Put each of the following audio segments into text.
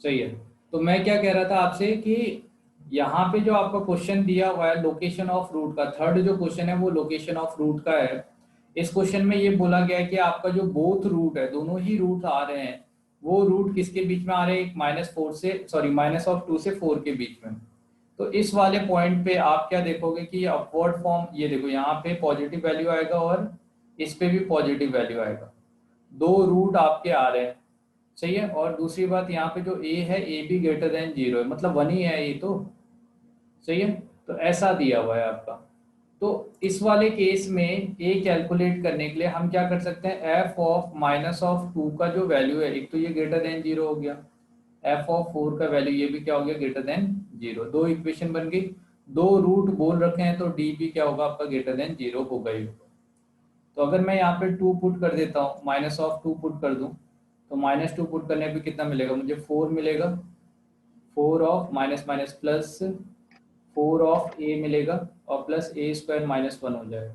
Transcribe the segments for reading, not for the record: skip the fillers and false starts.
सही है। तो मैं क्या कह रहा था आपसे कि यहाँ पे जो आपका क्वेश्चन दिया हुआ है लोकेशन ऑफ रूट का, थर्ड जो क्वेश्चन है वो लोकेशन ऑफ रूट का है। इस क्वेश्चन में ये बोला गया है कि आपका जो बोथ रूट है, दोनों ही रूट आ रहे हैं, वो रूट किसके बीच में आ रहे हैं, एक -4 से, सॉरी -2 से 4 के बीच में। तो इस वाले पॉइंट पे आप क्या देखोगे कि अपवर्ड फॉर्म, ये देखो यहाँ पे पॉजिटिव वैल्यू आएगा और इस पे भी पॉजिटिव वैल्यू आएगा, दो रूट आपके आ रहे हैं। सही है। और दूसरी बात यहाँ पे जो ए है, ए भी ग्रेटर देन 0 है, मतलब 1 ही है ये तो। सही है। तो ऐसा दिया हुआ है आपका। तो इस वाले केस में ए कैलकुलेट करने के लिए हम क्या कर सकते हैं, एफ ऑफ -2 का जो वैल्यू है, एक तो ये ग्रेटर देन 0 हो गया, एफ ऑफ 4 का वैल्यू ये भी क्या हो गया, ग्रेटर देन 0। दो इक्वेशन बन गई, दो रूट बोल रखे हैं तो डी भी क्या होगा आपका, ग्रेटर देन 0 होगा ही। तो अगर मैं यहाँ पे 2 पुट कर देता हूँ, -2 पुट कर दूँ, तो -2 पुट करने पे कितना मिलेगा मुझे, 4 मिलेगा। 4 of minus minus plus 4 of A मिलेगा, और प्लस ए स्क्वायर -1 हो जाएगा।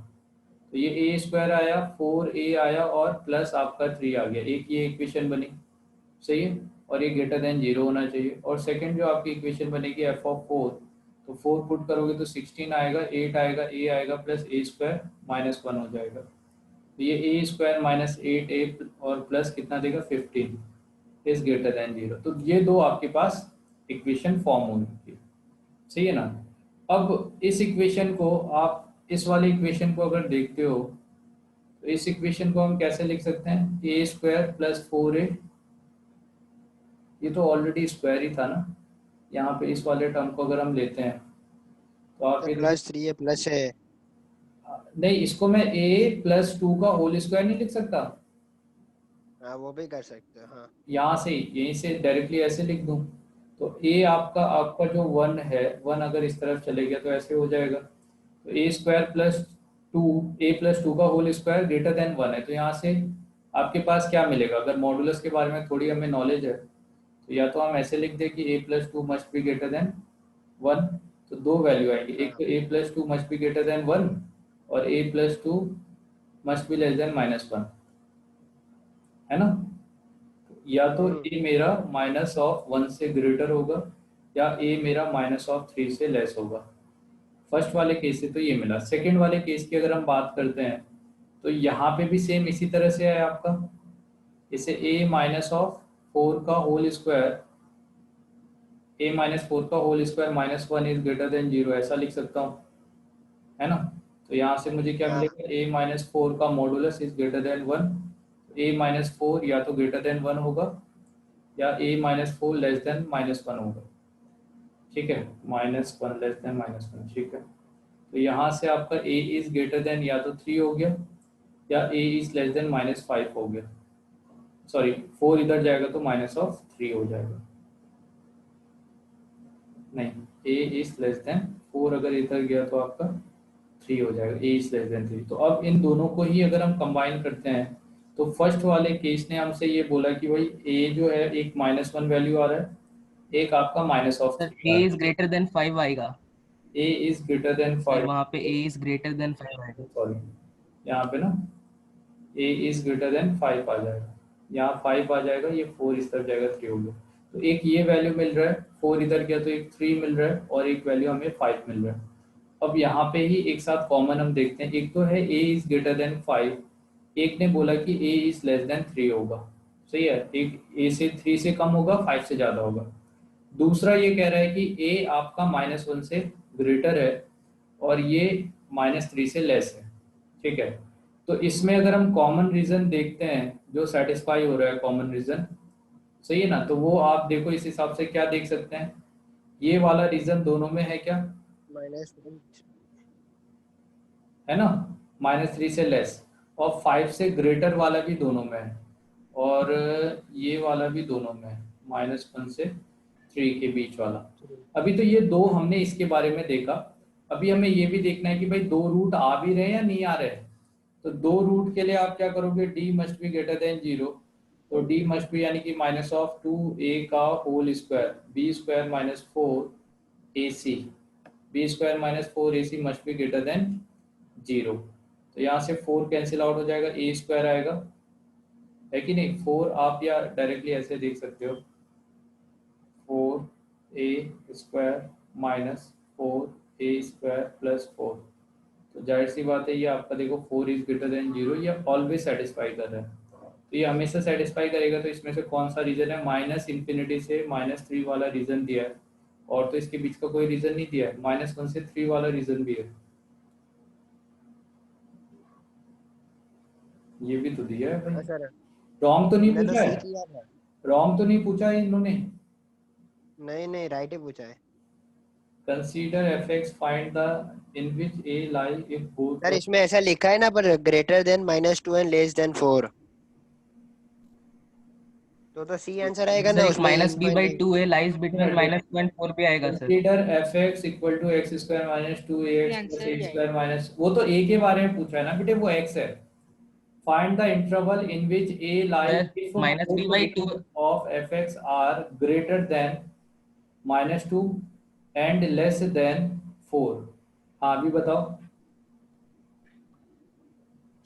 तो ये ए स्क्वायर आया, 4a आया, और प्लस आपका 3 आ गया, एक ये इक्वेशन बनी। सही है। और ये ग्रेटर देन 0 होना चाहिए। और सेकंड जो आपकी इक्वेशन बनेगी एफ ऑफ 4, तो 4 पुट करोगे तो 16 आएगा, 8 आएगा, ए आएगा, प्लस ए स्क्वायर -1 हो जाएगा। तो ये ए स्क्वायर -8a और प्लस कितना देगा, 15 इज ग्रेटर देन 0। तो ये दो आपके पास इक्वेशन फॉर्म होगी। सही है ना। अब इस इक्वेशन को आप, इस वाले इक्वेशन को अगर देखते हो, तो इस इक्वेशन को हम कैसे लिख सकते हैं, ए स्क्वायर प्लस 4a, ये तो ऑलरेडी स्क्वायर ही था ना। यहाँ पे इस वाले टर्म को अगर हम लेते हैं, तो आप ये देखो, +3 है प्लस है। नहीं इसको मैं a+2 का होल स्क्वायर नहीं लिख सकता, हाँ वो भी कर सकते हैं हाँ। यहाँ से यहीं से डायरेक्टली ऐसे लिख दूं। तो ए आपका आपका जो 1 है, 1 अगर इस तरफ चले गया तो ऐसे हो जाएगा। तो ए स्क्वायर प्लस टू, a+2 का होल स्क्वायर ग्रेटर देन 1 है, तो यहाँ से आपके पास क्या मिलेगा, अगर मॉडुलस के बारे में थोड़ी हमें नॉलेज है, तो या तो हम ऐसे लिख दें कि a+2 must be greater then 1। तो दो वैल्यू आएंगी, एक हाँ तो a+2 must be greater then 1, और a+2 must be less than -1, है ना। या तो हम्म ए मेरा -1 से ग्रेटर होगा, या ए मेरा -3 से लेस होगा। फर्स्ट वाले केस से तो ये मिला। सेकंड वाले केस की अगर हम बात करते हैं, तो यहाँ पे भी सेम इसी तरह से है आपका, इसे -4 का होल स्क्वायर, a-4 का whole square -1 is greater than 0, ऐसा लिख सकता हूँ, है ना। तो यहाँ से मुझे क्या हाँ मिलेगा, a-4 का modulus is greater then 1। a-4 या तो ग्रेटर देन 1 होगा, या a-4 लेस देन -1 होगा। ठीक है, -1 लेस देन -1, ठीक है। तो यहाँ से आपका a इज ग्रेटर देन या तो 3 हो गया, या a इज लेस देन -5 हो गया। सॉरी, 4 इधर जाएगा तो -3 हो जाएगा। नहीं, a इज लेस देन 4 अगर इधर गया तो आपका 3 हो जाएगा, a इज लेस देन 3। तो अब इन दोनों को ही अगर हम कंबाइन करते हैं, तो फर्स्ट वाले केस ने हमसे ये बोला कि भाई a जो है एक -1 वैल्यू आ रहा है, एक आपका सर -3 ए आ रहा इज ग्रेटर देन 5 आएगा। है। a is greater then sir 5, वहाँ पे ए इज ग्रेटर देन 5 आएगा। सॉरी, यहाँ पे ना a इज ग्रेटर देन 5 आ जाएगा, यहाँ 5 आ जाएगा, ये 4 इस तरफ जाएगा, 3 हो गया। तो एक ये वैल्यू मिल रहा है, 4 इधर गया तो एक 3 मिल रहा है, और एक वैल्यू हमें 5 मिल रहा है। अब यहाँ पे ही एक साथ कॉमन हम देखते हैं, एक तो है a इज ग्रेटर देन 5, एक ने बोला कि a इज लेस देन 3 होगा। सही है, एक a से 3 से कम होगा, 5 से ज़्यादा होगा। दूसरा ये कह रहा है कि a आपका -1 से ग्रेटर है, और ये -3 से लेस है। ठीक है। तो इसमें अगर हम कॉमन रीजन देखते हैं जो सेटिस्फाई हो रहा है, कॉमन रीजन, सही है ना, तो वो आप देखो इस हिसाब से क्या देख सकते हैं, ये वाला रीजन दोनों में है क्या, -1 है ना, -3 से लेस, और 5 से ग्रेटर वाला भी दोनों में है, और ये वाला भी दोनों में है, -1 से 3 के बीच वाला। अभी तो ये दो हमने इसके बारे में देखा। अभी हमें ये भी देखना है कि भाई दो रूट आ भी रहे हैं या नहीं आ रहे हैं। तो दो रूट के लिए आप क्या करोगे, d must be greater than 0। तो d मस्ट बी यानी कि -2a का whole square, b square -4ac, b square -4ac must be greater than 0। तो यहाँ से 4 कैंसिल आउट हो जाएगा, a स्क्वायर आएगा, है कि नहीं। 4 आप या डायरेक्टली ऐसे देख सकते हो, A square minus 4a square plus 4। तो जाहिर सी बात है ये आपका देखो 4 इज ग्रेटर देन 0, ये ऑलवेज सेटिस्फाई कर रहा है, तो ये हमेशा सेटिस्फाई करेगा। तो इसमें से कौन सा रीजन है, माइनस इन्फिनिटी से -3 वाला रीजन दिया है, और तो इसके बीच का कोई रीजन नहीं दिया है, -1 से 3 वाला रीजन भी है, ये भी तो दिया है हाँ भाई। सर, रॉन्ग तो नहीं मैंने तो पूछा सी है, किया था। रॉन्ग तो नहीं पूछा है इन्होंने। नहीं नहीं, राइट ही पूछा है consider fx, find the in which a lie if both sir. इसमें ऐसा लिखा है ना, पर greater than -2 and less than 4, तो सी आंसर आएगा सर ना एक उसमें। Minus B by infinite 2a lies between -2 and 4 भी आएगा sir. Consider fx equal to x square minus 2ax plus a square minus, वो तो a के बारे में पूछा है ना बेटे, वो x है। Find the interval in which a lies sir if minus B both by 2 root of fx are greater than -2 and less than 4। हाँ अभी बताओ।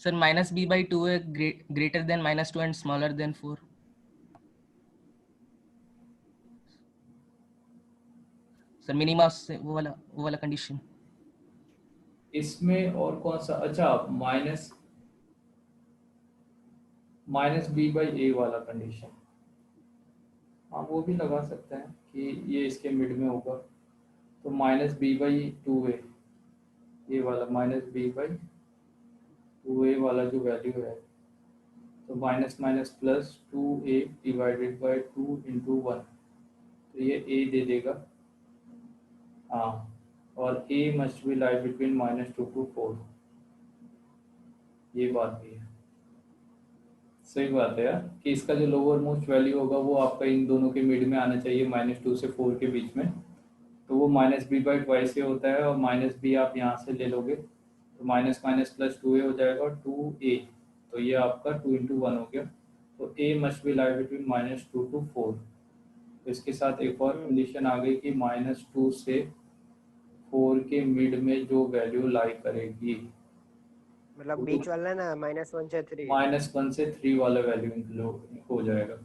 सर माइनस बी बाई 2 है greater than -2 and smaller than 4। Sir minima से वो वाला condition. इसमें और कौन सा, अच्छा माइनस बी बाई ए वाला कंडीशन, हाँ वो भी लगा सकते हैं कि ये इसके मिड में होगा, तो -b/2a, ये वाला -b/2a वाला जो वैल्यू है, तो minus minus plus 2a divided by 2 into 1, तो ये a दे देगा। हाँ, और a must be lie between -2 to 4, ये बात भी है। सही बात है यार, कि इसका जो लोअर मोस्ट वैल्यू होगा वो आपका इन दोनों के मिड में आना चाहिए, -2 से 4 के बीच में, तो वो -b/2 से होता है, और -b आप यहाँ से ले लोगे, तो माइनस माइनस प्लस 2a हो जाएगा, और 2a, तो ये आपका 2 इंटू 1 हो गया, तो a must be lie between -2 to 4। तो इसके साथ एक और कंडीशन आ गई कि -2 से 4 के मिड में जो वैल्यू लाई करेगी, मतलब बीच वाला ना, -1 से 3। -1 से 3 वाला वैल्यू इंक्लूड हो जाएगा।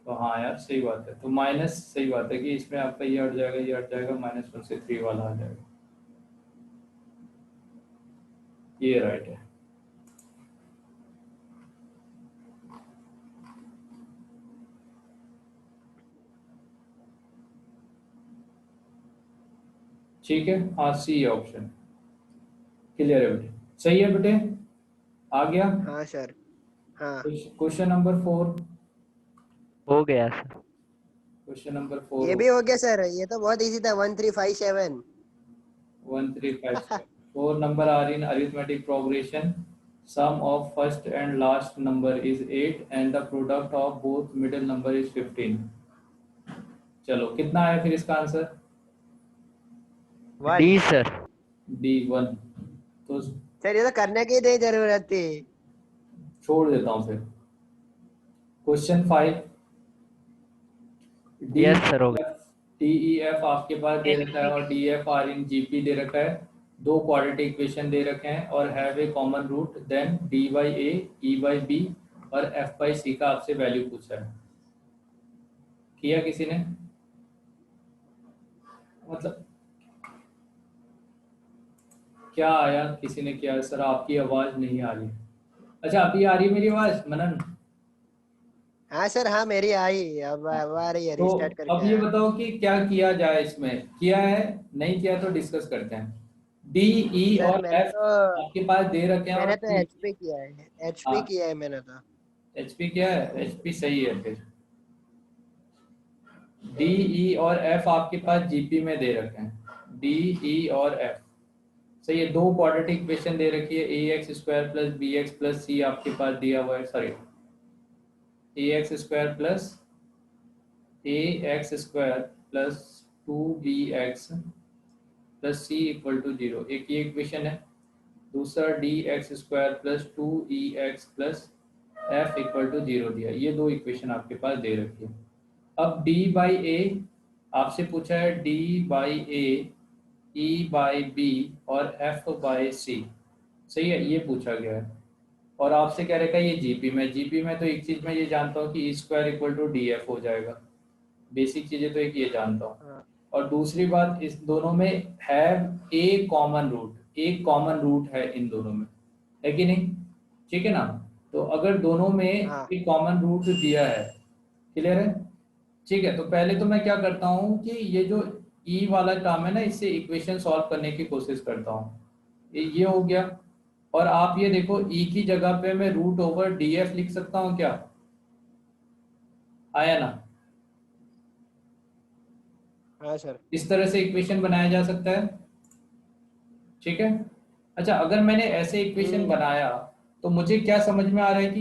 तो हाँ यार सही बात है, तो माइनस सही बात है कि इसमें आपका ये हट जाएगा, ये हट जाएगा, -1 से 3 वाला आ जाएगा, ये राइट है। ठीक है, हाँ सी ऑप्शन क्लियर है बेटे, सही है बेटे, आ गया। हाँ सर, हाँ क्वेश्चन नंबर 4, हो गया सर। क्वेश्चन नंबर ये 4 भी हो गया सर। ये तो बहुत इजी था, 1357। 1357। 4 number are in arithmetic progression. Sum of first and last number is 8 and the product of both middle number is 15। चलो कितना आया फिर इसका आंसर, डी सर। D1। तो सर ये तो करने की नहीं जरूरत थी। छोड़ देता हूँ फिर। क्वेश्चन 5, यस सर, हो गया। DEF आपके पास दे रखा है, और DFR इन GP दे रखा है, दो क्वाड्रेटिक इक्वेशन दे रखे हैं, और have a common root, then D/A E/B और F/C का आपसे वैल्यू पूछा है। किया किसी ने, मतलब क्या आया, किसी ने किया सर, आपकी आवाज नहीं आ रही। अच्छा अभी आ रही है मेरी आवाज मनन? हाँ सर, हाँ मेरी आई, अब आ रही है, तो रिस्टार्ट करके अब ये आया। बताओ कि क्या किया जाए, इसमें किया है नहीं किया तो डिस्कस करते हैं। D E सर और F आपके पास दे रखे हैं, मैंने और तो HP किया है, HP हाँ किया है मैंने तो। HP क्या है, HP सही है फिर। D E और F आपके पास GP में दे रखे हैं, D E और F सही है। दो क्वाड्रेटिक इक्वेशन दे रखी है, ax square plus bx plus c आपके पास दिया हुआ है, sorry ax square plus 2bx plus c equal to 0, एक ये इक्वेशन है। दूसरा dx square plus 2ex plus f equal to 0 दिया, ये दो इक्वेशन आपके पास दे रखी है। अब d बाई ए आपसे पूछा है, d by A e by B और f बाई सी, सही है, ये पूछा गया है। और आपसे कह रखा है ये जीपी में, जीपी में तो एक चीज मैं ये जानता हूँ कि E square equal to D F हो जाएगा, बेसिक चीजें तो एक ये जानता हूँ। हाँ और दूसरी बात, इस दोनों में हैव ए कॉमन रूट, एक कॉमन रूट है इन दोनों में, है कि नहीं? ठीक है ना? तो अगर दोनों में हाँ एक कॉमन रूट दिया है, क्लियर है? ठीक है, तो पहले तो मैं क्या करता हूँ कि ये जो ई वाला टर्म है ना, इससे इक्वेशन सॉल्व करने की कोशिश करता हूँ। ये हो गया। और आप ये देखो, ई की जगह पे मैं रूट ओवर डी एफ लिख सकता हूँ क्या? आया ना? हाँ सर। इस तरह से इक्वेशन बनाया जा सकता है। ठीक है। अच्छा, अगर मैंने ऐसे इक्वेशन हम्म। बनाया तो मुझे क्या समझ में आ रहा है कि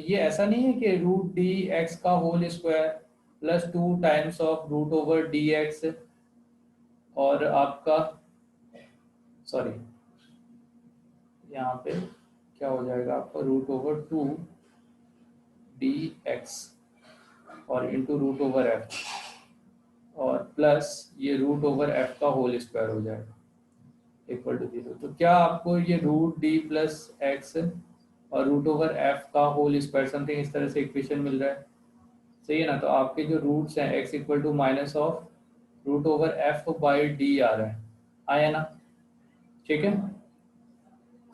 ये ऐसा नहीं है कि रूट डी एक्स का whole square plus 2 times of root over D X और आपका, सॉरी, यहाँ पे क्या हो जाएगा आपका, रूट ओवर 2 डी एक्स और इंटू रूट ओवर एफ और प्लस ये रूट ओवर एफ का होल स्क्वायर हो जाएगा इक्वल टू 0। तो क्या आपको ये रूट डी प्लस एक्स और रूट ओवर एफ का होल स्क्वायर समथिंग इस तरह से इक्वेशन मिल रहा है? सही है ना? तो आपके जो रूट्स हैं X equal to minus of root over F by D आ रहा है। आया ना? ठीक है,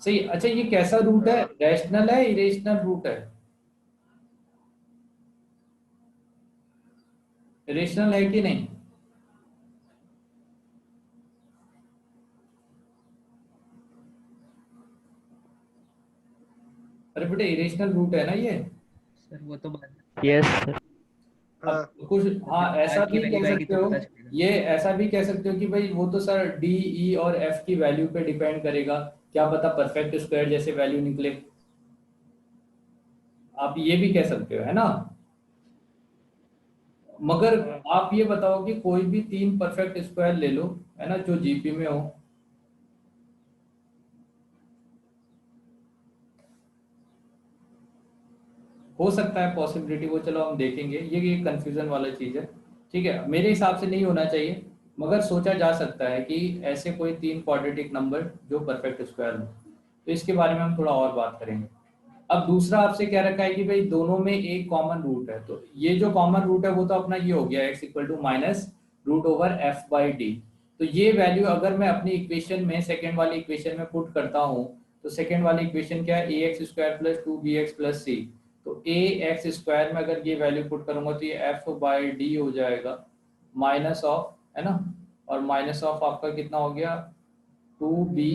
सही। अच्छा, ये कैसा रूट है? हाँ रैशनल है, इरेशनल रूट है? रेशनल है कि नहीं? अरे बेटे, इरेशनल रूट है ना ये? सर वो तो बाद यस सर। हाँ अब कुछ, हाँ, में ऐसा आर की भी वैल्यू कह आएगी सकते तो हो, पता चलेगा। ये ऐसा भी कह सकते हो कि भाई वो तो सर डी ई और एफ की वैल्यू पे डिपेंड करेगा, क्या पता परफेक्ट स्क्वायर जैसे वैल्यू निकले। आप ये भी कह सकते हो, है ना? मगर हाँ आप ये बताओ कि कोई भी 3 परफेक्ट स्क्वायर ले लो, है ना, जो जीपी में हो सकता है पॉसिबिलिटी, वो चलो हम देखेंगे, ये कंफ्यूजन वाला चीज है। ठीक है, मेरे हिसाब से नहीं होना चाहिए, मगर सोचा जा सकता है कि ऐसे कोई 3 क्वाड्रेटिक नंबर जो परफेक्ट स्क्वायर हो, तो इसके बारे में हम थोड़ा और बात करेंगे। अब दूसरा आपसे क्या रखा है कि भाई दोनों में एक कॉमन रूट है, तो ये जो कॉमन रूट है वो तो अपना ये हो गया X equal to minus root over F by D. तो ये वैल्यू अगर मैं अपनी इक्वेशन में, सेकेंड वाली इक्वेशन में पुट करता हूँ, तो सेकेंड वाली इक्वेशन क्या है? A X square plus 2 bx plus C. तो ए एक्स स्क्वायर में अगर ये वैल्यू पुट करूंगा तो ये एफ बाई डी हो जाएगा माइनस ऑफ, है ना, और माइनस ऑफ आपका कितना हो गया? 2b,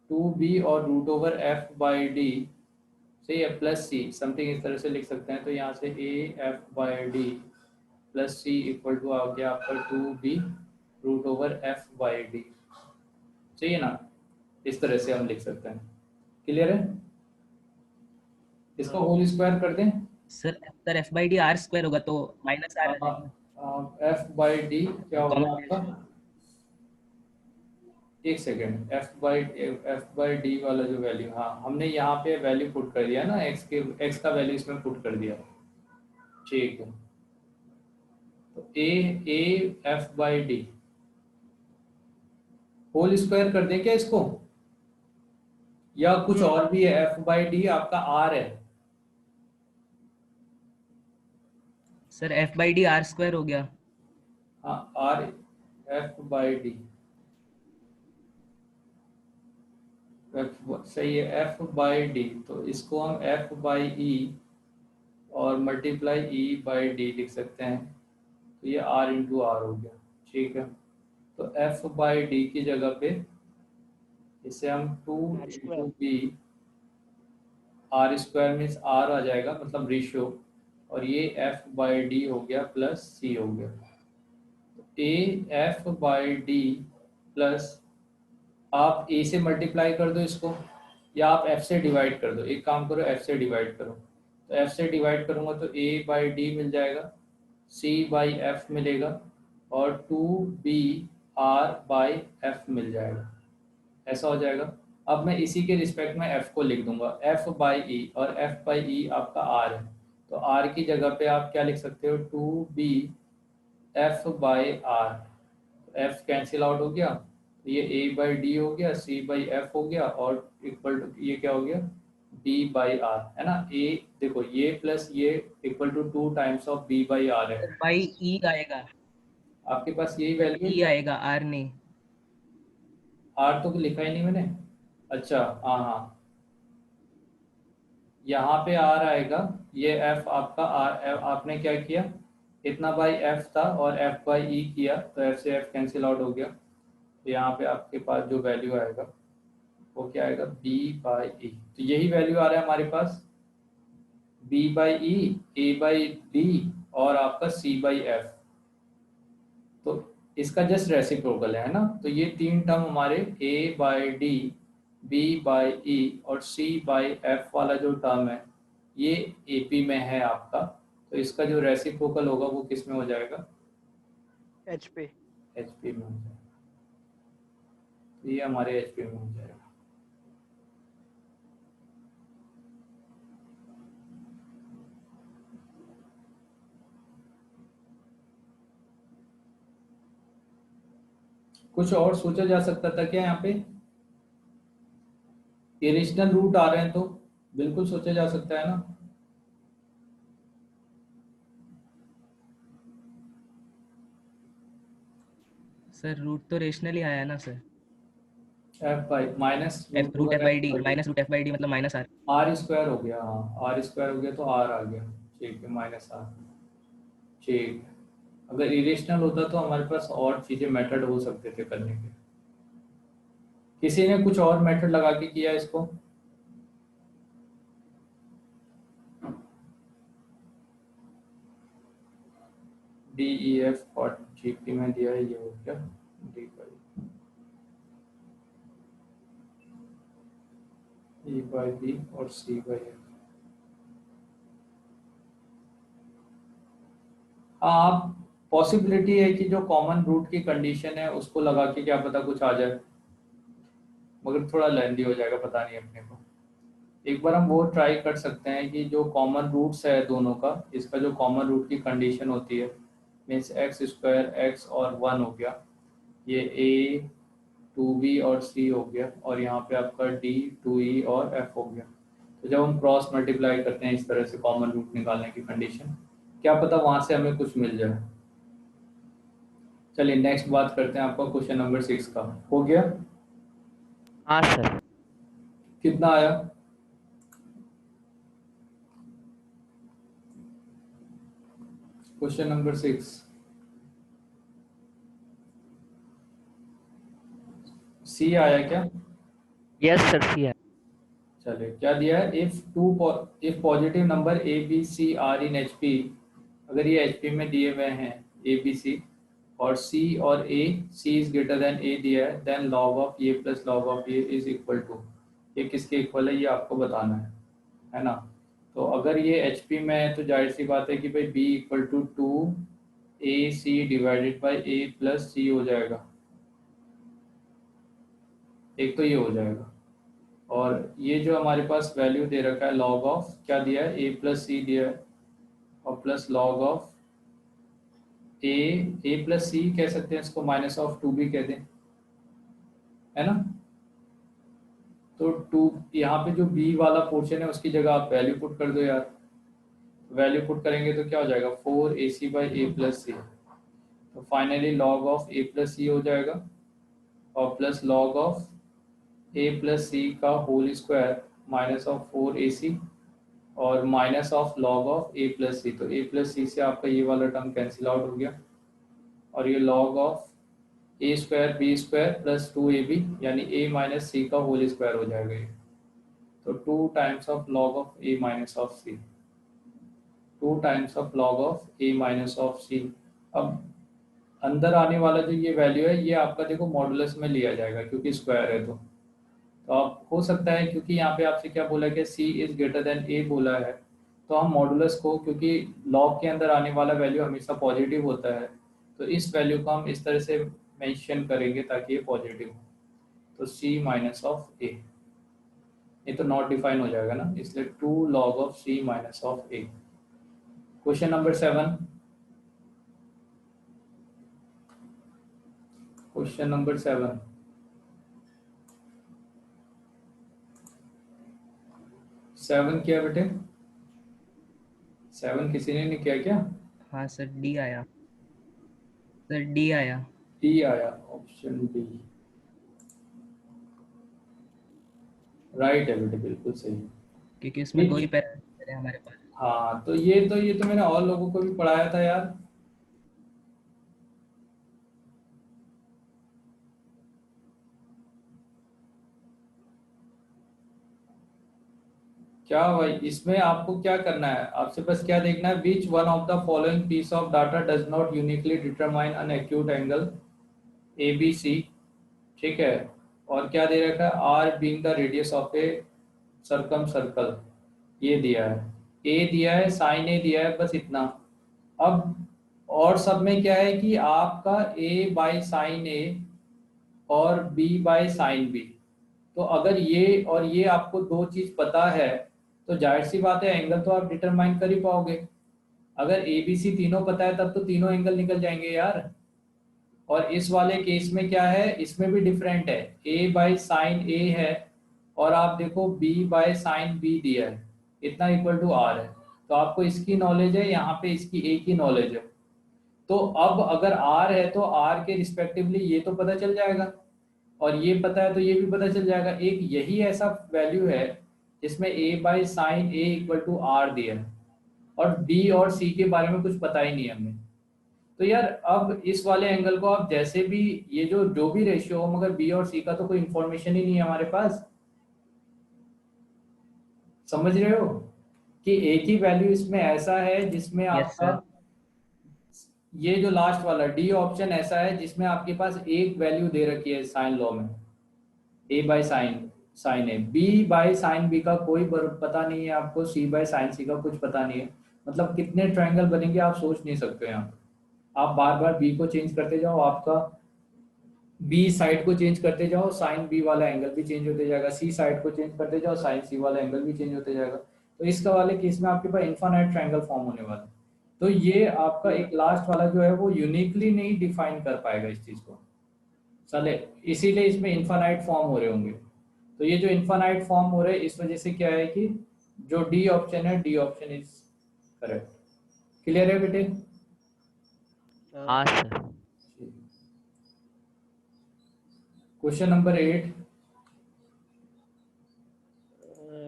2b और root over F by D, सही है, प्लस सी समथिंग इस तरह से लिख सकते हैं। तो यहाँ से A F by D plus C equal to आ गया आपका 2b root over F by D. सही है ना? इस तरह से हम लिख सकते हैं। क्लियर है? इसका हाँ होल स्क्वायर कर दें। Sir F by D R square होगा तो माइनस आर आ जाएगा, एफ बाई डी क्या हो गया कॉमन ले आपका? लेंगे। एक सेकेंड, एफ बाई डी वाला जो वैल्यू, हाँ, हमने यहाँ पे वैल्यू पुट कर दिया ना, एक्स का वैल्यू इसमें पुट कर दिया। ठीक है, तो A F by D whole square कर दें क्या इसको, या कुछ हम्म। और भी है? एफ बाई डी आपका आर है। Sir F by D R square हो गया। हाँ, आर, एफ बाई डी, सही है, एफ बाई डी। तो इसको हम एफ बाई ई और मल्टीप्लाई ई बाई डी लिख सकते हैं। तो ये आर इंटू आर हो गया। ठीक है, तो एफ बाई डी की जगह पे इसे हम 2 R into square. B, R square means R आ जाएगा, मतलब रेशियो, और ये एफ बाई डी हो गया प्लस सी हो गया। ए एफ बाई डी प्लस, आप ए से मल्टीप्लाई कर दो इसको, या आप एफ से डिवाइड कर दो। एक काम करो, एफ से डिवाइड करो। तो एफ से डिवाइड करूंगा तो ए बाई डी मिल जाएगा, सी बाई एफ मिलेगा, और 2b आर बाई एफ मिल जाएगा। ऐसा हो जाएगा। अब मैं इसी के रिस्पेक्ट में एफ को लिख दूंगा, एफ बाई ई, और एफ बाई ई आपका आर है। तो आर की जगह पे आप क्या लिख सकते हो? 2b F by R. F cancel out हो गया, तो ये ए बाई डी हो गया, सी बाई एफ हो गया, और इक्वल टू ये क्या हो गया? b बाई आर, है ना। a देखो ये प्लस ये equal to 2 times of b by R है। बाई ई आएगा, आपके पास यही वैल्यू है ई क्या? आएगा, आर नहीं। आर तो लिखा ही नहीं मैंने। अच्छा हाँ हाँ, यहाँ पे आर आएगा। ये एफ आपका आर, आपने क्या किया, इतना बाई एफ था और एफ बाई ई किया, तो एफ से एफ कैंसिल आउट हो गया। तो यहाँ पे आपके पास जो वैल्यू आएगा वो क्या आएगा, बी बाई ई। तो यही वैल्यू आ रहा है हमारे पास, B by E, A by D और आपका सी बाई एफ। तो इसका जस्ट रेसिप्रोकल है ना। तो ये तीन टर्म हमारे ए बाई डी, बी बाई ई और सी बाई एफ वाला जो टर्म है ये एपी में है आपका। तो इसका जो रेसिप्रोकल होगा वो किस में हो जाएगा, HP। एचपी में हो जाएगा। तो ये हमारे एचपी में हो जाएगा। कुछ और सोचा जा सकता था क्या यहाँ पे? इरेशनल रूट आ रहे हैं तो बिल्कुल सोचा जा सकता है ना। सर रूट तो रेशनली आया ना sir. F by minus F root F by D, minus root F by D मतलब माइनस आर। आर स्क्वायर हो गया, हाँ आर स्क्वायर हो गया तो आर आ गया, ठीक है, माइनस आर। ठीक है, अगर इरेशनल होता तो हमारे पास और चीजें मेथड हो सकते थे करने के। किसी ने कुछ और मेथड लगा के किया इसको? डी ई एफ और जी पी में दिया है, ये हो गया D by E by B और सी बाई एफ। आप पॉसिबिलिटी है कि जो कॉमन रूट की कंडीशन है उसको लगा के क्या पता कुछ आ जाए, मगर थोड़ा लेंदी हो जाएगा, पता नहीं अपने को। एक बार हम वो ट्राई कर सकते हैं कि जो कॉमन रूट्स है दोनों का, इसका जो कॉमन रूट की कंडीशन होती है, मीन्स एक्स स्क्वायर एक्स और 1 हो गया, ये ए 2b और c हो गया, और यहाँ पे आपका d 2e और f हो गया। तो जब हम क्रॉस मल्टीप्लाई करते हैं इस तरह से कॉमन रूट निकालने की कंडीशन, क्या पता वहां से हमें कुछ मिल जाए। चलिए नेक्स्ट बात करते हैं, आपका क्वेश्चन नंबर 6 का हो गया। हाँ सर। कितना आया? क्वेश्चन नंबर 6 सी आया क्या? यस सर, सी है। चलिए क्या दिया है, if positive number A B C are in H P, अगर ये एच पी में दिए हुए हैं ए बी सी और सी और A, C is greater than A दिया है, then log of A plus log of A is equal to, ये किसके इक्वल है ये आपको बताना है ना। तो अगर ये एच पी में है तो जाहिर सी बात है कि भाई B equal to 2 AC divided by A plus C हो जाएगा, एक तो ये हो जाएगा। और ये जो हमारे पास वैल्यू दे रखा है लॉग ऑफ, क्या दिया है, ए प्लस सी दिया है, और plus log of A plus C कह सकते हैं इसको, माइनस ऑफ 2 भी कह दें, है ना। तो 2 यहाँ पे जो बी वाला पोर्शन है उसकी जगह आप वैल्यू पुट कर दो यार। वैल्यू पुट करेंगे तो क्या हो जाएगा, 4AC by A plus C. तो finally log of A plus C हो जाएगा, और plus log of A plus C का whole square minus of 4AC और minus of log of A plus C. तो ए प्लस सी से आपका ये वाला टर्म कैंसिल आउट हो गया, और ये log of A square B square plus 2AB यानी ए माइनस सी का होल स्क्वायर हो जाएगा ये। तो 2 times of log of A minus of C, 2 times of log of A minus of C. अब अंदर आने वाला जो ये वैल्यू है ये आपका देखो मॉडुलस में लिया जाएगा क्योंकि स्क्वायर है। तो आप हो सकता है क्योंकि यहाँ पे आपसे क्या बोला कि सी इज ग्रेटर देन ए बोला है, तो हम मॉडुलस को, क्योंकि लॉग के अंदर आने वाला वैल्यू हमेशा पॉजिटिव होता है, तो इस वैल्यू को हम इस तरह से मेंशन करेंगे ताकि ये पॉजिटिव हो। तो सी माइनस ऑफ ए, ये तो नॉट डिफाइन हो जाएगा ना, इसलिए 2 log of C minus of A. Question number 7, question number 7, 7 किया बेटे, 7 किसी ने नहीं किया क्या? हाँ सर, डी आया सर, डी आया। डी आया, ऑप्शन डी राइट है बेटे, बिल्कुल सही। क्योंकि उसमें दो ही पैरामीटर है हमारे पास। हाँ तो ये तो मैंने और लोगों को भी पढ़ाया था यार। क्या भाई, इसमें आपको क्या करना है, आपसे बस क्या देखना है, which one of the following piece of data does not uniquely determine an acute angle A B C, ठीक है। और क्या दे रखा है, R being the radius of a circumcircle, ये दिया है, ए दिया है, साइन ए दिया है, बस इतना। अब और सब में क्या है कि आपका ए बाय साइन ए और बी बाय साइन बी, तो अगर ये और ये आपको दो चीज पता है तो जाहिर सी बात है एंगल तो आप डिटरमाइन कर ही पाओगे। अगर ए बी सी तीनों पता है तब तो तीनों एंगल निकल जाएंगे यार। और इस वाले केस में क्या है, इसमें भी डिफरेंट है, ए बाय साइन ए है और आप देखो बी बाय साइन बी दिया है, इतना इक्वल टू आर है। तो आपको इसकी नॉलेज है, यहाँ पे इसकी ए की नॉलेज है। तो अब अगर आर है तो आर के रिस्पेक्टिवली ये तो पता चल जाएगा, और ये पता है तो ये भी पता चल जाएगा। एक यही ऐसा वैल्यू है जिसमें A by sine A equal to R दिया है और बी और सी के बारे में कुछ पता ही नहीं है हमें। तो यार अब इस वाले एंगल को आप जैसे भी, ये जो भी रेशियो हो, मगर बी और सी का तो कोई इंफॉर्मेशन ही नहीं है हमारे पास, समझ रहे हो कि एक ही वैल्यू इसमें ऐसा है जिसमें यस आपका सर। ये जो लास्ट वाला डी ऑप्शन ऐसा है जिसमें आपके पास एक वैल्यू दे रखी है साइन लॉ में, A by sine sine A, B by sine B का कोई पता नहीं है आपको, सी बाय साइन सी का कुछ पता नहीं है। मतलब कितने ट्रायंगल बनेंगे आप सोच नहीं सकते यहाँ पे। आप बार बार बी को चेंज करते जाओ, आपका बी साइड को चेंज करते जाओ, साइन बी वाला एंगल भी चेंज होते जाएगा, सी साइड को चेंज करते जाओ, साइन सी वाला एंगल भी चेंज होते जाएगा। तो इसका वाले केस में आपके पास इनफाइनाइट ट्रायंगल फॉर्म होने वाला है। तो ये आपका एक लास्ट वाला जो है वो यूनिकली नहीं डिफाइन कर पाएगा इस चीज को, चले, इसीलिए इसमें इनफाइनाइट फॉर्म हो रहे होंगे। तो ये जो इनफाइनाइट फॉर्म हो रहे हैं इस वजह से क्या है कि जो डी ऑप्शन है, D option is correct. Clear है बेटे? हाँ सर। Question number 8।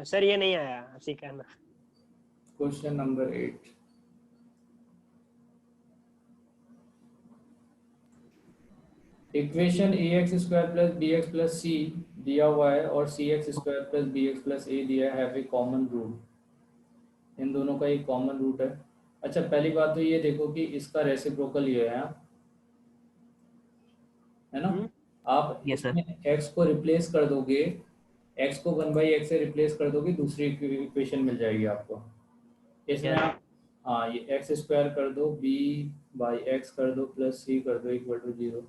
सर ये नहीं आया, ठीक है ना। Question number 8, equation A X square plus B X plus C दिया हुआ है और C X square plus B X plus A दिया है ए कॉमन रूट। इन दोनों का एक कॉमन रूट है। अच्छा पहली बात तो ये देखो कि इसका रेसिप्रोकल ये है ना। आप यस सर। इसमें x को रिप्लेस कर दोगे, x को 1/x से रिप्लेस कर दोगे, दूसरी इक्वेशन मिल जाएगी आपको। इसमें Yes. आप हाँ ये एक्स स्क्वायर कर दो, b बाई एक्स कर दो प्लस c कर दो इक्वल टू 0,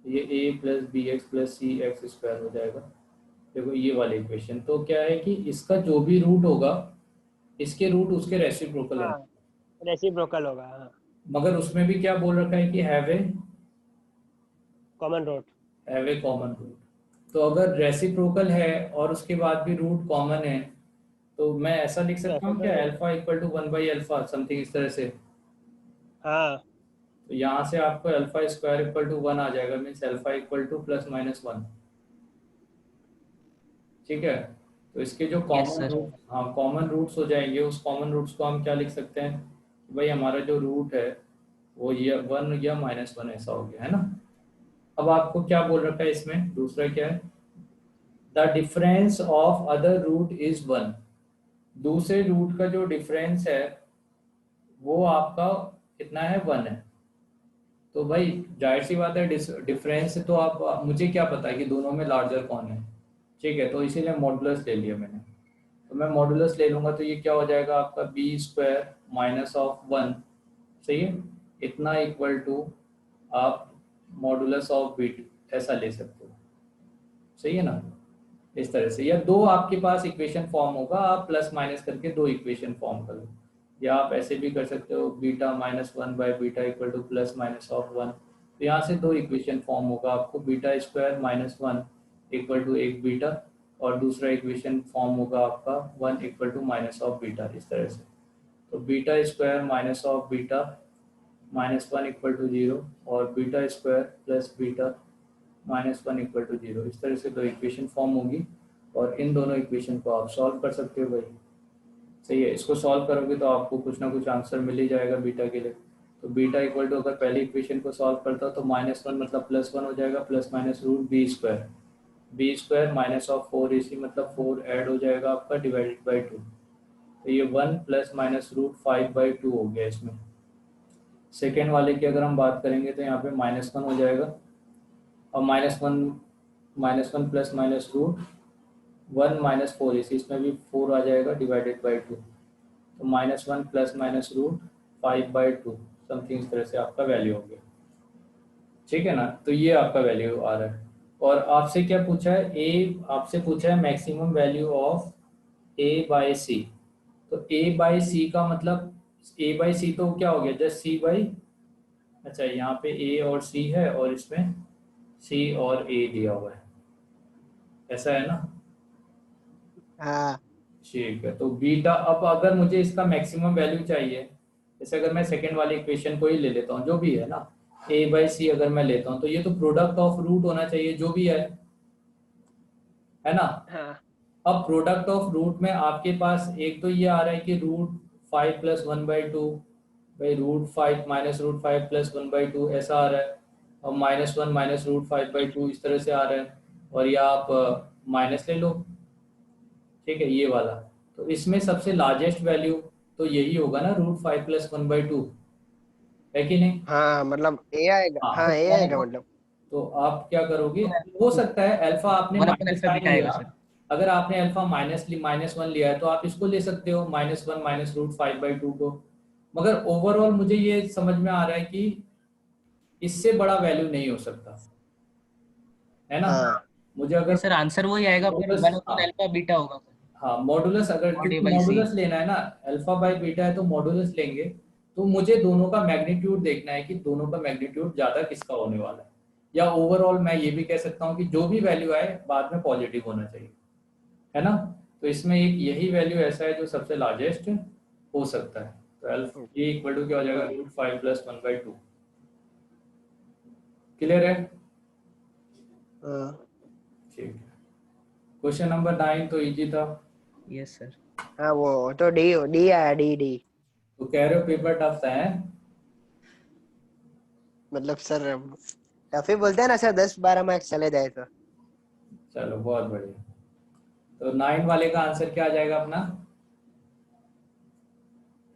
ये a plus B X plus C X square हो जाएगा। देखो ये वाली इक्वेशन, तो क्या है कि इसका जो भी रूट होगा इसके रूट उसके रेसिप्रोकल हाँ, होंगे। रेसिप्रोकल होगा। हाँ, मगर उसमें भी क्या बोल रखा है कि have common root. A common root. तो अगर रेसिप्रोकल है और उसके बाद भी रूट कॉमन है तो मैं ऐसा लिख सकता हूँ क्या, अल्फा इक्वल टू 1/अल्फा समथिंग इस तरह से। हाँ, तो यहाँ से आपको अल्फा स्क्वायर इक्वल टू 1 आ जाएगा, means alpha equal to plus minus 1, ठीक है। तो इसके जो Yes, कॉमन sir. रूट, हाँ कॉमन रूट्स हो जाएंगे, उस कॉमन रूट्स को हम क्या लिख सकते हैं कि भाई हमारा जो रूट है वो ये 1 या -1 ऐसा हो गया है ना। अब आपको क्या बोल रखा है इसमें, दूसरा क्या है, the difference of other root is 1। दूसरे रूट का जो डिफरेंस है वो आपका कितना है, 1 है। तो भाई जाहिर सी बात है डिफरेंस तो आप, मुझे क्या पता है कि दोनों में लार्जर कौन है, ठीक है। तो इसीलिए मॉडुलस ले लिया मैंने। तो मैं मॉडुलस ले लूँगा तो ये क्या हो जाएगा आपका बी स्क्वायर माइनस ऑफ 1, सही है, इतना इक्वल टू आप मॉडुलस ऑफ बीट ऐसा ले सकते हो, सही है ना। इस तरह से, या दो आपके पास इक्वेशन फॉर्म होगा, आप प्लस माइनस करके दो इक्वेशन फॉर्म कर लो, या आप ऐसे भी कर सकते हो बीटा -1/बीटा equal to plus minus of 1। तो यहाँ से दो इक्वेशन फॉर्म होगा आपको, बीटा स्क्वायर -1 इक्वल टू एक बीटा और दूसरा इक्वेशन फॉर्म होगा आपका 1 equal to minus of beta, इस तरह से। तो beta square minus of beta minus 1 equal to 0 और beta square plus beta minus 1 equal to 0, इस तरह से दो इक्वेशन फॉर्म होगी और इन दोनों इक्वेशन को आप सॉल्व कर सकते हो भाई। सही है, इसको सॉल्व करोगे तो आपको कुछ ना कुछ आंसर मिल ही जाएगा बीटा के लिए। तो बीटा इक्वल टू, अगर पहली इक्वेशन को सॉल्व करता हो तो -1 मतलब +1 हो जाएगा, plus minus root b square minus of 4ac मतलब 4 ऐड हो जाएगा आपका डिवाइडेड बाई 2। तो ये 1 प्लस माइनस रूट 5/2 हो गया इसमें। सेकेंड वाले की अगर हम बात करेंगे तो यहाँ पे -1 हो जाएगा और -1 plus minus root 1 minus 4ac, इसमें भी 4 आ जाएगा डिवाइडेड बाई 2। तो -1 प्लस माइनस रूट 5/2 समथिंग, इस तरह से आपका वैल्यू हो गया। ठीक है ना, तो ये आपका वैल्यू आ रहा है। और आपसे क्या पूछा है, आपसे पूछा है मैक्सिमम वैल्यू ऑफ a/c। तो a/c का मतलब a/c तो क्या हो गया, जस्ट c/, अच्छा यहाँ पे a और c है और इसमें c और a दिया हुआ है, ऐसा है ना। हाँ ठीक है, तो बीटा, अब अगर मुझे इसका मैक्सिमम वैल्यू चाहिए, जैसे अगर मैं सेकंड वाली इक्वेशन को ही ले लेता हूँ, जो भी है ना, a/c अगर मैं लेता हूँ तो ये तो प्रोडक्ट ऑफ रूट होना चाहिए जो भी है ना। हाँ अब प्रोडक्ट ऑफ रूट में आपके पास एक तो ये आ रहा है कि √5 + 1/2 भाई, √5 माइनस √5 + 1/2 ऐसा आ रहा है, और -1 माइनस √5/2 इस तरह से आ रहा है, और या आप माइनस ले लो। ठीक है, ये वाला। तो इसमें सबसे लार्जेस्ट वैल्यू तो यही होगा ना, √5 + 1/2, है कि नहीं। हाँ, मतलब ए आएगा, हाँ, हाँ ए आएगा मतलब। तो आप क्या करोगे, हो सकता है अल्फा आपने 1/, माइनस का नहीं बीटा आएगा लिया, सर। अगर आपने अल्फा -1 लिया है तो आप इसको ले सकते हो -1 माइनस √5/2 को। मगर ओवरऑल मुझे ये समझ में आ रहा है कि इससे बड़ा वैल्यू नहीं हो सकता, है ना। हाँ मुझे अगर सर आंसर वही आएगा, पर मॉडुलस, 1/, अल्फा बीटा होगा सर। हाँ मॉडुलस, अगर और क्योंकि a/c। मॉडुलस लेना है ना, अल्फा बाय बीटा है तो मॉडुलस लेंगे, तो मुझे दोनों का मैग्नीट्यूड देखना है कि दोनों का मैग्नीट्यूड ज्यादा किसका होने वाला है। या ओवरऑल मैं ये भी कह सकता हूँ कि जो भी वैल्यू आए बाद में पॉजिटिव होना चाहिए, है ना। तो इसमें एक यही वैल्यू ऐसा है जो सबसे लार्जेस्ट हो सकता है। तो ये इक्वल टू क्या हो जाएगा, √5 + 1/2। क्लियर है। हाँ ठीक है, क्वेश्चन नंबर 9 तो इजी था। Yes sir. हाँ, वो तो डी डी आया, डी डी। तो कह रहे हो पेपर टफ था है। मतलब सर काफी बोलते हैं ना सर, 10-12 मार्क्स चले जाए तो। चलो बहुत बढ़िया। तो 9 वाले का आंसर क्या आ जाएगा अपना,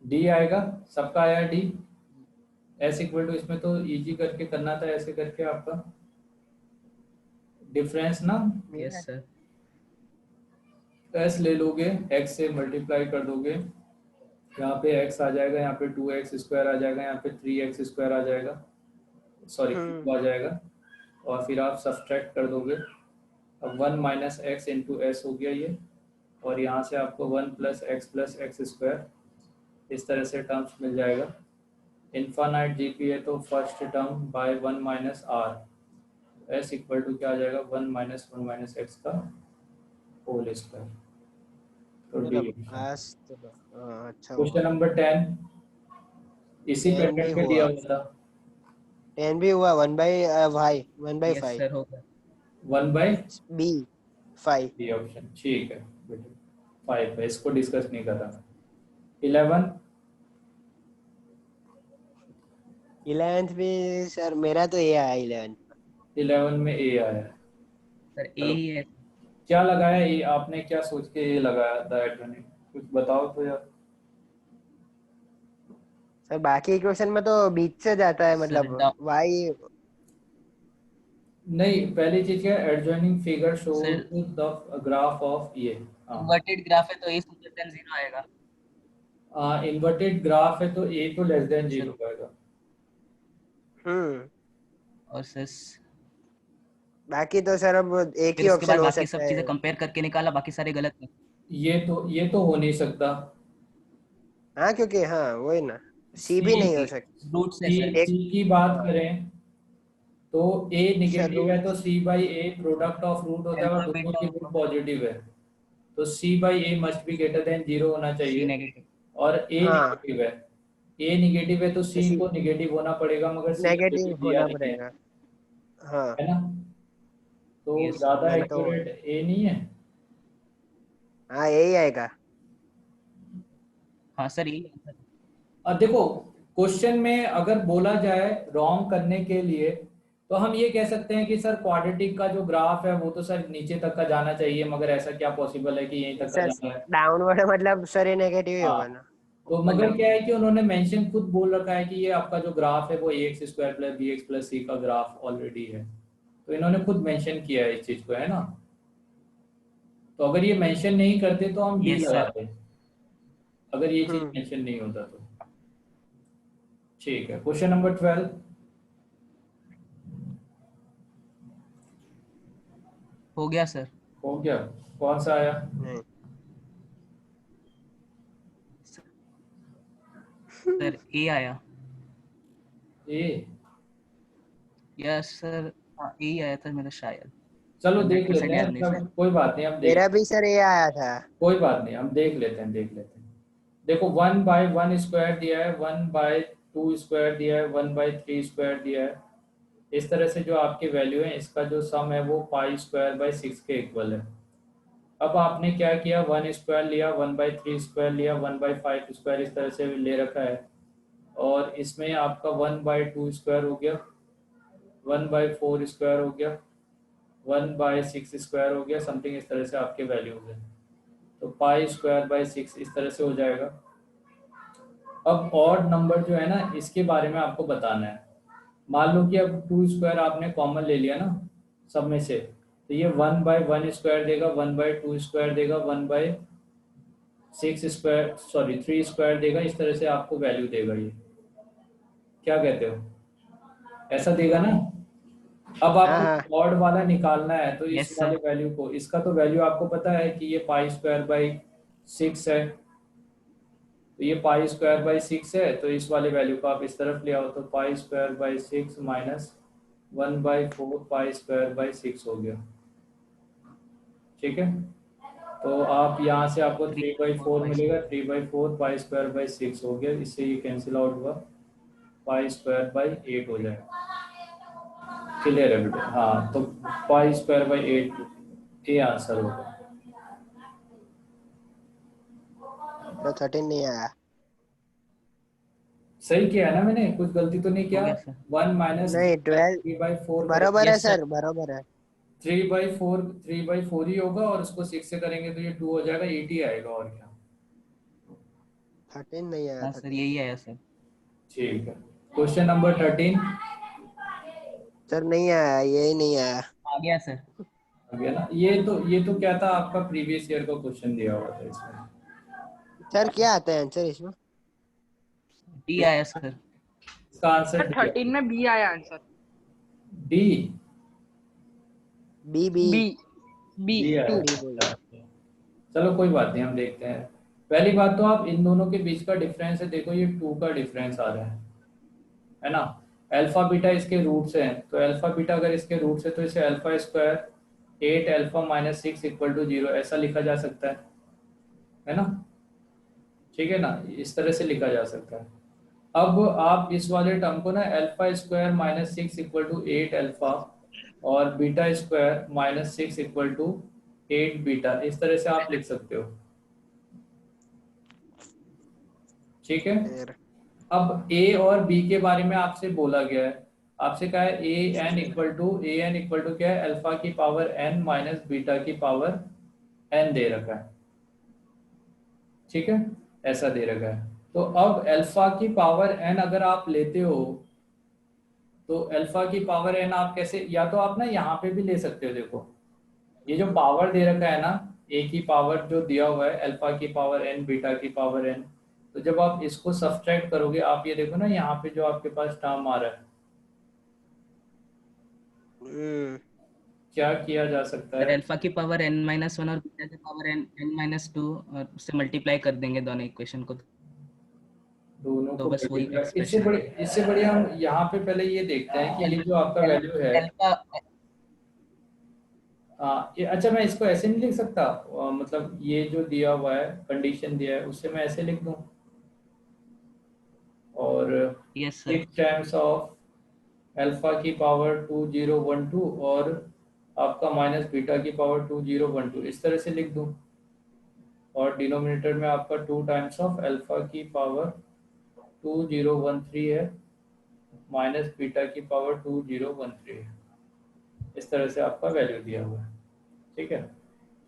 डी आएगा। सबका आया डी। एस इक्वल टू, इसमें तो इजी करके करना था, ऐसे करके आपका डिफरेंस ना, यस सर। एस ले लोगे, एक्स से मल्टीप्लाई कर दोगे, यहाँ पे x आ जाएगा, यहाँ पे 2x² आ जाएगा, यहाँ पे 3x² आ जाएगा, सॉरी 2 आ जाएगा, और फिर आप सब्सट्रैक्ट कर दोगे। अब 1 माइनस एक्स इंटू एस हो गया ये, और यहाँ से आपको 1 + x + x², इस तरह से टर्म्स मिल जाएगा। इन्फानाइट जीपी है तो first term by 1 minus r, S equal to क्या आ जाएगा, 1 माइनस 1 - x का होल स्क्वायर। तो डी। मतलब आज तो अच्छा हुआ। क्वेश्चन नंबर 10 इसी 10 भी पैटर्न पे दिया हुआ, हुआ था। 10 भी हुआ, 1/5, यस 1/5 सर होगा। 1/, बी 5। डी ऑप्शन, ठीक है बेटे। 5 है, इसको डिस्कस नहीं कर रहा। 11, 11th भी सर मेरा तो ये आया 11th। 11 में ए आया है। सर ए चलो, ही है। क्या लगाया ये आपने, क्या सोच के ये लगाया था एड्रोनिक, कुछ बताओ तो यार। सर बाकी इक्वेशन में तो बीच से जाता है, सर मतलब वाई। नहीं, पहली चीज क्या, adjoining figure show sir the graph of ये, हाँ इन्वर्टेड ग्राफ है तो ए ग्रेटर देन 0 आएगा। इन्वर्टेड ग्राफ है तो ए तो लेस देन सर 0 आएगा। हम्म और सर बाकी तो सर अब एक फिर ही उसके ऑप्शन बाद हो बाकी सकता सब चीजें है। कंपेयर करके निकाला, बाकी सारे गलत हैं। ये तो हो नहीं सकता। हाँ, क्योंकि हाँ वही ना, सी सी भी नहीं हो सकता। रूट से सी सर। एक सी की बात हाँ करें तो a नेगेटिव है रूट तो c by a product of root होता है और अल्फा दोनों बीटा की रूट पॉजिटिव है, तो c by A must be greater than 0 होना सी चाहिए। नेगेटिव। और a हाँ नेगेटिव है, a नेगेटिव है तो c सी को नेगेटिव होना पड़ेगा, मगर c नेगेटिव नेगेटिव दिया होना नहीं है, पड़ेगा। हाँ है ना। तो यस सर। ज्यादा मैंने तो एक्यूरेट a नहीं है। हाँ यही आएगा। हाँ सर यही आंसर। अब देखो, क्वेश्चन में अगर बोला जाए रॉन्ग करने के लिए तो हम ये कह सकते हैं कि सर क्वाड्रेटिक का जो ग्राफ है वो तो सर नीचे तक का जाना चाहिए, मगर ऐसा क्या पॉसिबल है कि यहीं तक का सर जाना है। डाउनवर्ड मतलब सर ये नेगेटिव ही हाँ, होगा ना। तो ऊपर मगर डाउन। क्या है कि उन्होंने मेंशन खुद बोल रखा है कि ये आपका जो ग्राफ है वो ax square plus B X plus C का ग्राफ ऑलरेडी है, तो इन्होंने खुद मेंशन किया है इस चीज को, है ना। तो अगर ये मेंशन नहीं करते तो हम डी यस सर। लगाते, अगर ये चीज हम्म मेंशन नहीं होता तो। ठीक है, क्वेश्चन नंबर 12। हो गया सर। हो गया, कौन सा आया? नहीं सर ए आया। ए, यस सर। हाँ ए आया था मेरा शायद। चलो देख लेते 100% हैं, याद नहीं सर। मतलब कोई बात नहीं, हम देख, मेरा भी सर ये आया था। कोई बात नहीं, हम देख लेते हैं, देख लेते हैं। देखो 1/1 स्क्वायर दिया है, 1/2 स्क्वायर दिया है, 1/3 स्क्वायर दिया है। इस तरह से जो आपके वैल्यू है इसका जो सम है वो पाई स्क्वायर बाई 6 के इक्वल है। अब आपने क्या किया, 1 स्क्वायर लिया, 1/3 स्क्वायर लिया, 1/5 स्क्वायर इस तरह से ले रखा है, और इसमें आपका 1/2 स्क्वायर हो गया, 1/4 स्क्वायर हो गया, 1/6 स्क्वायर हो गया, समथिंग इस तरह से आपके वैल्यू हो गए। तो पाई स्क्वायर बाई 6 इस तरह से हो जाएगा। अब ऑड नंबर जो है ना इसके बारे में आपको बताना है। मान लो कि अब 2 स्क्वायर आपने कॉमन ले लिया ना सब में से, तो ये 1/1 स्क्वायर देगा, 1/2 स्क्वायर देगा, 1/6 स्क्वायर, सॉरी 3 स्क्वायर देगा, इस तरह से आपको वैल्यू देगा ये। क्या कहते हो, ऐसा देगा ना। अब हाँ हाँ आपको ऑड वाला निकालना है, तो इस यस वाले सर। वैल्यू को, इसका तो वैल्यू आपको पता है कि ये पाई स्क्वायर बाई 6 है, तो ये पाई स्क्वायर बाई 6 है, तो इस वाले वैल्यू को आप इस तरफ ले आओ, तो pi square by 6 minus 1/4 pi square by 6 हो गया। ठीक है, तो आप यहाँ से आपको 3 3/4 4 मिलेगा, 3/4 पाई स्क्वायर बाई 6 हो गया, इससे ये कैंसिल आउट हुआ, पाई स्क्वायर बाई 8 हो जाएगा। क्लियर है बेटा, हाँ, तो पाई स्क्वायर बाई 8 ये आंसर होगा। तो 13 नहीं आया। सही किया है ना मैंने, कुछ गलती तो नहीं हो किया। गया सर। 1 माइनस नहीं 12 3/4 करेंगे, बराबर है यस सर। सर बराबर है। 3/4 ही होगा, और उसको 6 से करेंगे तो ये 2 हो जाएगा, 8 ही आएगा, और क्या। 13 नहीं आया हाँ सर 13। यही आया सर। ठीक है, क्वेश्चन नंबर 13 सर नहीं आया यही नहीं आया। आ गया सर। आ गया ना। ये तो क्या था, आपका प्रीवियस ईयर का क्वेश्चन दिया हुआ था इसमें। सर क्या आता है आंसर इसमें। डी आया सर। इसका आंसर सर डी है। 13 में बी आया answer. D, B B B B D आया। 2। बी बोलो। चलो कोई बात नहीं, हम देखते हैं। पहली बात तो आप इन दोनों के बीच का डिफरेंस है, देखो ये 2 का डिफरेंस आ रहा है ना। अल्फा बीटा इसके रूट्स हैं, तो अल्फा बीटा अगर इसके रूट्स है तो इसे alpha square 8 alpha minus 6 equal to 0 ऐसा लिखा जा सकता है ना। ठीक है ना, इस तरह से लिखा जा सकता है। अब आप इस वाले टर्म को ना alpha square minus 6 equal to 8 alpha और beta square minus 6 equal to 8 beta, इस तरह से आप लिख सकते हो। ठीक है, फिर अब a और b के बारे में आपसे बोला गया है, आपसे कहा है a n इक्वल टू क्या है, अल्फा की पावर n माइनस बीटा की पावर n दे रखा है। ठीक है, ऐसा दे रखा है। तो अब अल्फा की पावर n अगर आप लेते हो, तो अल्फा की पावर n आप कैसे, या तो आप ना यहाँ पे भी ले सकते हो। देखो ये जो पावर दे रखा है ना, a की पावर जो दिया हुआ है, अल्फा की पावर n बीटा की पावर n, तो जब आप इसको सब्सट्रैक्ट करोगे, आप ये देखो ना यहाँ पे जो आपके पास टर्म आ रहा है, हम्म क्या किया जा सकता सर है। अल्फा की पावर n-1 और बीटा की पावर n-2 और उससे मल्टीप्लाई कर देंगे दोनों इक्वेशन को। दोनों तो को बस वही मल्टीप्लाई, एक्सप्रेशन है। इससे बड़े हम यहाँ पे पहले ये देखते हैं कि ये जो आपका वैल्यू है, अल्फा ये अच्छा मैं इसको ऐसे नहीं लिख सकता, मतलब ये जो दिया हुआ है कंडीशन दिया है उससे मैं ऐसे लिख दूं, और yes sir. 6 times of alpha की पावर 2012 और आपका माइनस बीटा की पावर 2012 इस तरह से लिख दूं, और डिनोमिनेटर में आपका 2 टाइम्स ऑफ अल्फा की पावर 2013 है माइनस बीटा की पावर 2013 है। इस तरह से आपका वैल्यू दिया हुआ है, ठीक है।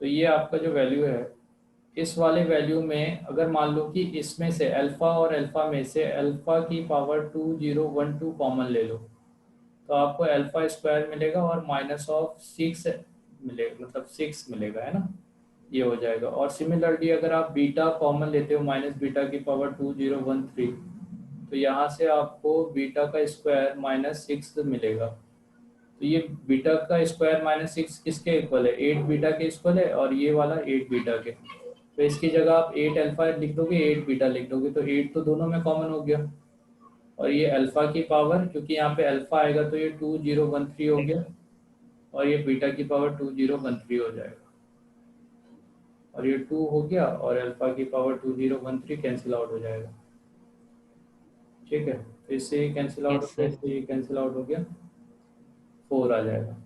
तो ये आपका जो वैल्यू है, इस वाले वैल्यू में अगर मान लो कि इसमें से अल्फा और अल्फा में से अल्फा की पावर 2012 कॉमन ले लो, तो आपको अल्फा स्क्वायर मिलेगा और माइनस ऑफ 6 मिलेगा, मतलब 6 मिलेगा, है ना, ये हो जाएगा। और सिमिलरली अगर आप बीटा कॉमन लेते हो माइनस बीटा की पावर 2013, तो यहाँ से आपको बीटा का स्क्वायर माइनस 6 मिलेगा। तो ये बीटा का स्क्वायर माइनस 6 किसके इक्वल है, 8 बीटा के इक्वल है, और ये वाला 8 बीटा के। तो इसकी जगह आप 8 अल्फा लिख दोगे, 8 बीटा लिख दोगे, तो 8 तो दोनों में कॉमन हो गया, और ये अल्फा की पावर, क्योंकि यहाँ पे अल्फा आएगा तो ये 2013 हो गया, और ये बीटा की पावर 2013 हो जाएगा, और ये 2 हो गया, और अल्फा की पावर 2013 कैंसिल आउट हो जाएगा, ठीक है। तो इससे ये कैंसिल आउट हो यस गया, सर। इससे ये कैंसिल आउट हो गया, 4 आ जाएगा।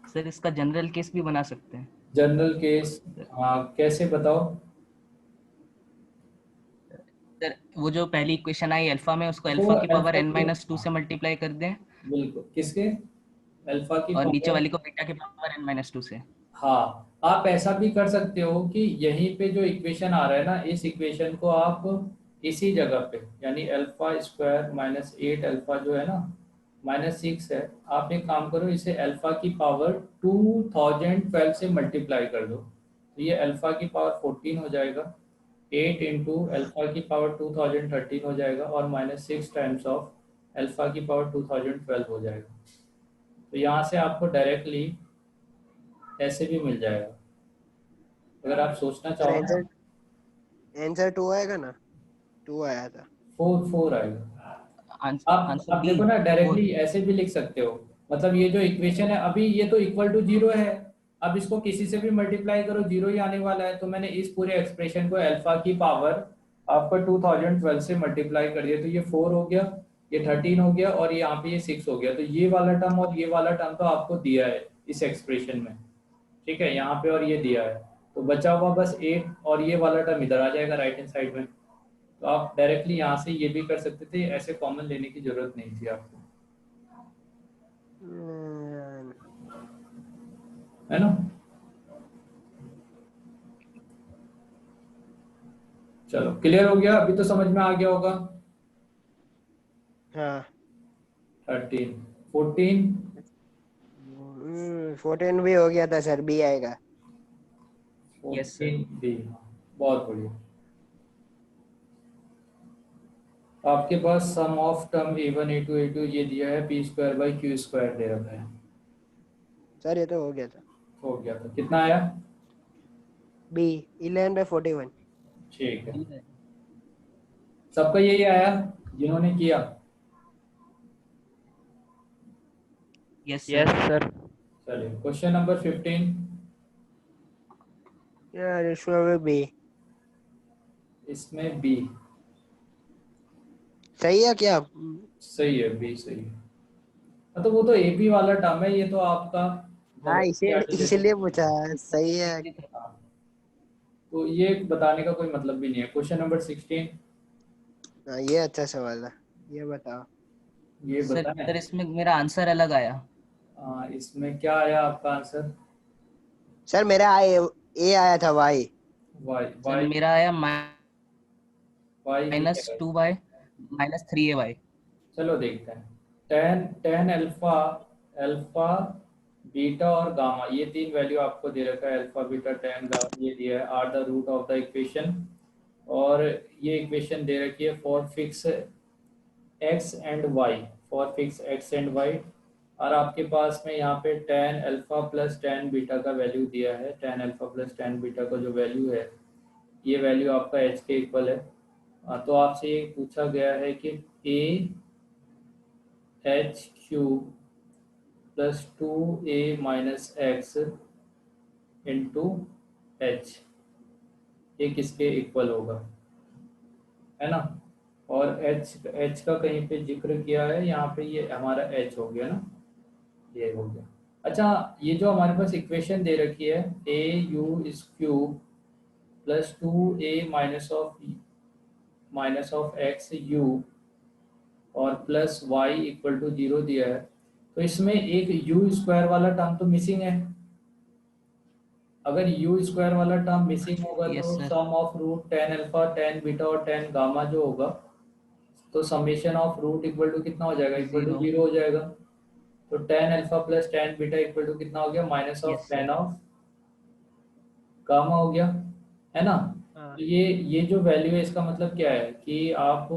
सर इसका जनरल केस भी बना सकते हैं। जनरल केस, हाँ कैसे बताओ। सर वो जो पहली इक्वेशन आई अल्फा में, उसको वो अल्फा की पावर अल्फा n की, माइनस टू से मल्टीप्लाई कर दें, बिल्कुल किसके, अल्फा की और नीचे पावर, वाली को बीटा की पावर n माइनस टू से। हाँ आप ऐसा भी कर सकते हो कि यहीं पे जो इक्वेशन आ रहा है ना, इस इक्वेशन को आप इसी जगह पे, यानी अल्फा स्क्वायर माइनस 8 अल्फा जो है ना माइनस 6 है, आप एक काम करो, इसे अल्फा की पावर 2012 से मल्टीप्लाई कर दो, तो ये अल्फा की पावर 14 हो जाएगा, 8 इंटू अल्फा की पावर 2013 हो जाएगा, और माइनस 6 टाइम्स ऑफ अल्फा की पावर 2012 हो जाएगा। तो यहाँ से आपको डायरेक्टली ऐसे भी मिल जाएगा, अगर आप सोचना सर चाहो ना। आंसर आंसर 2 आएगा ना, 2 आया था। 4 आएगा। आंसर आप बी देखो ना, फोर। डायरेक्टली ऐसे भी लिख सकते हो, मतलब ये जो इक्वेशन है अभी ये तो इक्वल टू 0 है, अब इसको किसी से भी मल्टीप्लाई करो 0 ही आने वाला है, तो मैंने इस पूरे एक्सप्रेशन को अल्फा की पावर आपका 2012 से मल्टीप्लाई कर दिया, तो ये 4 हो गया, ये 13 हो गया, और यहाँ पे ये 6 हो गया, तो ये वाला टर्म और ये वाला टर्म तो आपको दिया है इस एक्सप्रेशन में, ठीक है, यहाँ पे, और ये दिया है, तो बचा हुआ बस 8 और ये वाला टर्म इधर आ जाएगा राइट हैंड साइड में। तो आप डायरेक्टली यहाँ से ये भी कर सकते थे, ऐसे कॉमन लेने की जरूरत नहीं थी आपको, हम्म, है ना। चलो क्लियर हो गया, अभी तो समझ में आ गया होगा। हाँ 13, 14, 14 भी हो गया था सर, बी आएगा। Yes sir. 14 डी, बहुत बढ़िया। आपके पास सम of term a1 a2 a2 ये दिया है, p square by Q square दे रखा है, सर ये तो हो गया था। हो गया था, कितना आया, बी 11/41। ठीक है, सबका यही आया जिन्होंने किया। Yes yes sir. सर। चलिए क्वेश्चन नंबर 15, यार इसमें बी इसमें बी सही है क्या? सही है, बी सही है, तो वो तो ए बी वाला टर्म है, ये तो आपका हाँ इसे जनरल, इसलिए पूछा, सही है। तो ये बताने का कोई मतलब भी नहीं है। क्वेश्चन नंबर 16, हाँ ये अच्छा सवाल है, ये बताओ। ये सर बताना सर है। इसमें मेरा आंसर अलग आया। इसमें क्या आया आपका आंसर, सर मेरा ए आया था वाई। वाई, सर वाई, मेरा आया वाई ये माइनस है। 2y minus 3ay। चलो देखते हैं, ten tan alpha, alpha beta और गामा, ये तीन वैल्यू आपको दे रखा है, अल्फा बीटा टेन गामा ये दिया है, are the root of the equation, और ये इक्वेशन दे रखी है for fix x and y, for fix x and y, और आपके पास में यहाँ पे tan alpha plus tan beta का वैल्यू दिया है, tan alpha plus tan beta का जो वैल्यू है ये वैल्यू आपका h के इक्वल है। तो आपसे ये पूछा गया है कि a h cube plus 2a minus x into h ये किसके इक्वल होगा, है ना। और h का कहीं पे जिक्र किया है, यहाँ पे ये हमारा h हो गया ना, ये हो गया। अच्छा, ये जो हमारे पास इक्वेशन दे रखी है a u is cube plus 2a minus of x u और प्लस वाई इक्वल टू 0 दिया है, तो इसमें एक यू स्क्वायर वाला टर्म तो मिसिंग है। अगर यू स्क्वायर वाला टर्म मिसिंग होगा Yes, तो sir. Sum of root tan alpha tan beta और टेन गामा जो होगा, तो summation of root equal to कितना हो जाएगा, इक्वल टू 0. 0 हो जाएगा। तो tan alpha plus tan beta equal to कितना हो गया, minus of Yes, sir. Tan of gamma हो गया, है ना। हाँ तो ये जो वैल्यू है इसका मतलब क्या है कि आप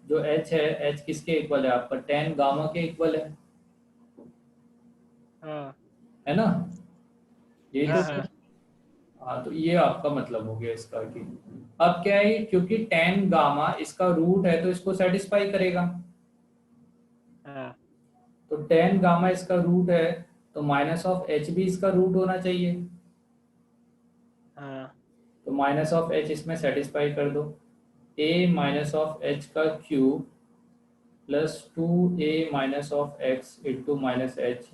जो h है, h किसके इक्वल है आपका, टेन गामा के इक्वल हाँ है ना। यही हाँ तो हाँ हाँ, तो ये आपका मतलब हो गया इसका कि अब क्या है, क्योंकि टेन गामा इसका रूट है तो इसको सेटिस्फाई करेगा। हाँ तो टेन गामा इसका रूट है, तो माइनस ऑफ एच भी इसका रूट होना चाहिए। हाँ तो माइनस ऑफ एच इसमें सेटिस्फाई कर दो, ए माइनस ऑफ एच का cube plus 2a minus of x into minus h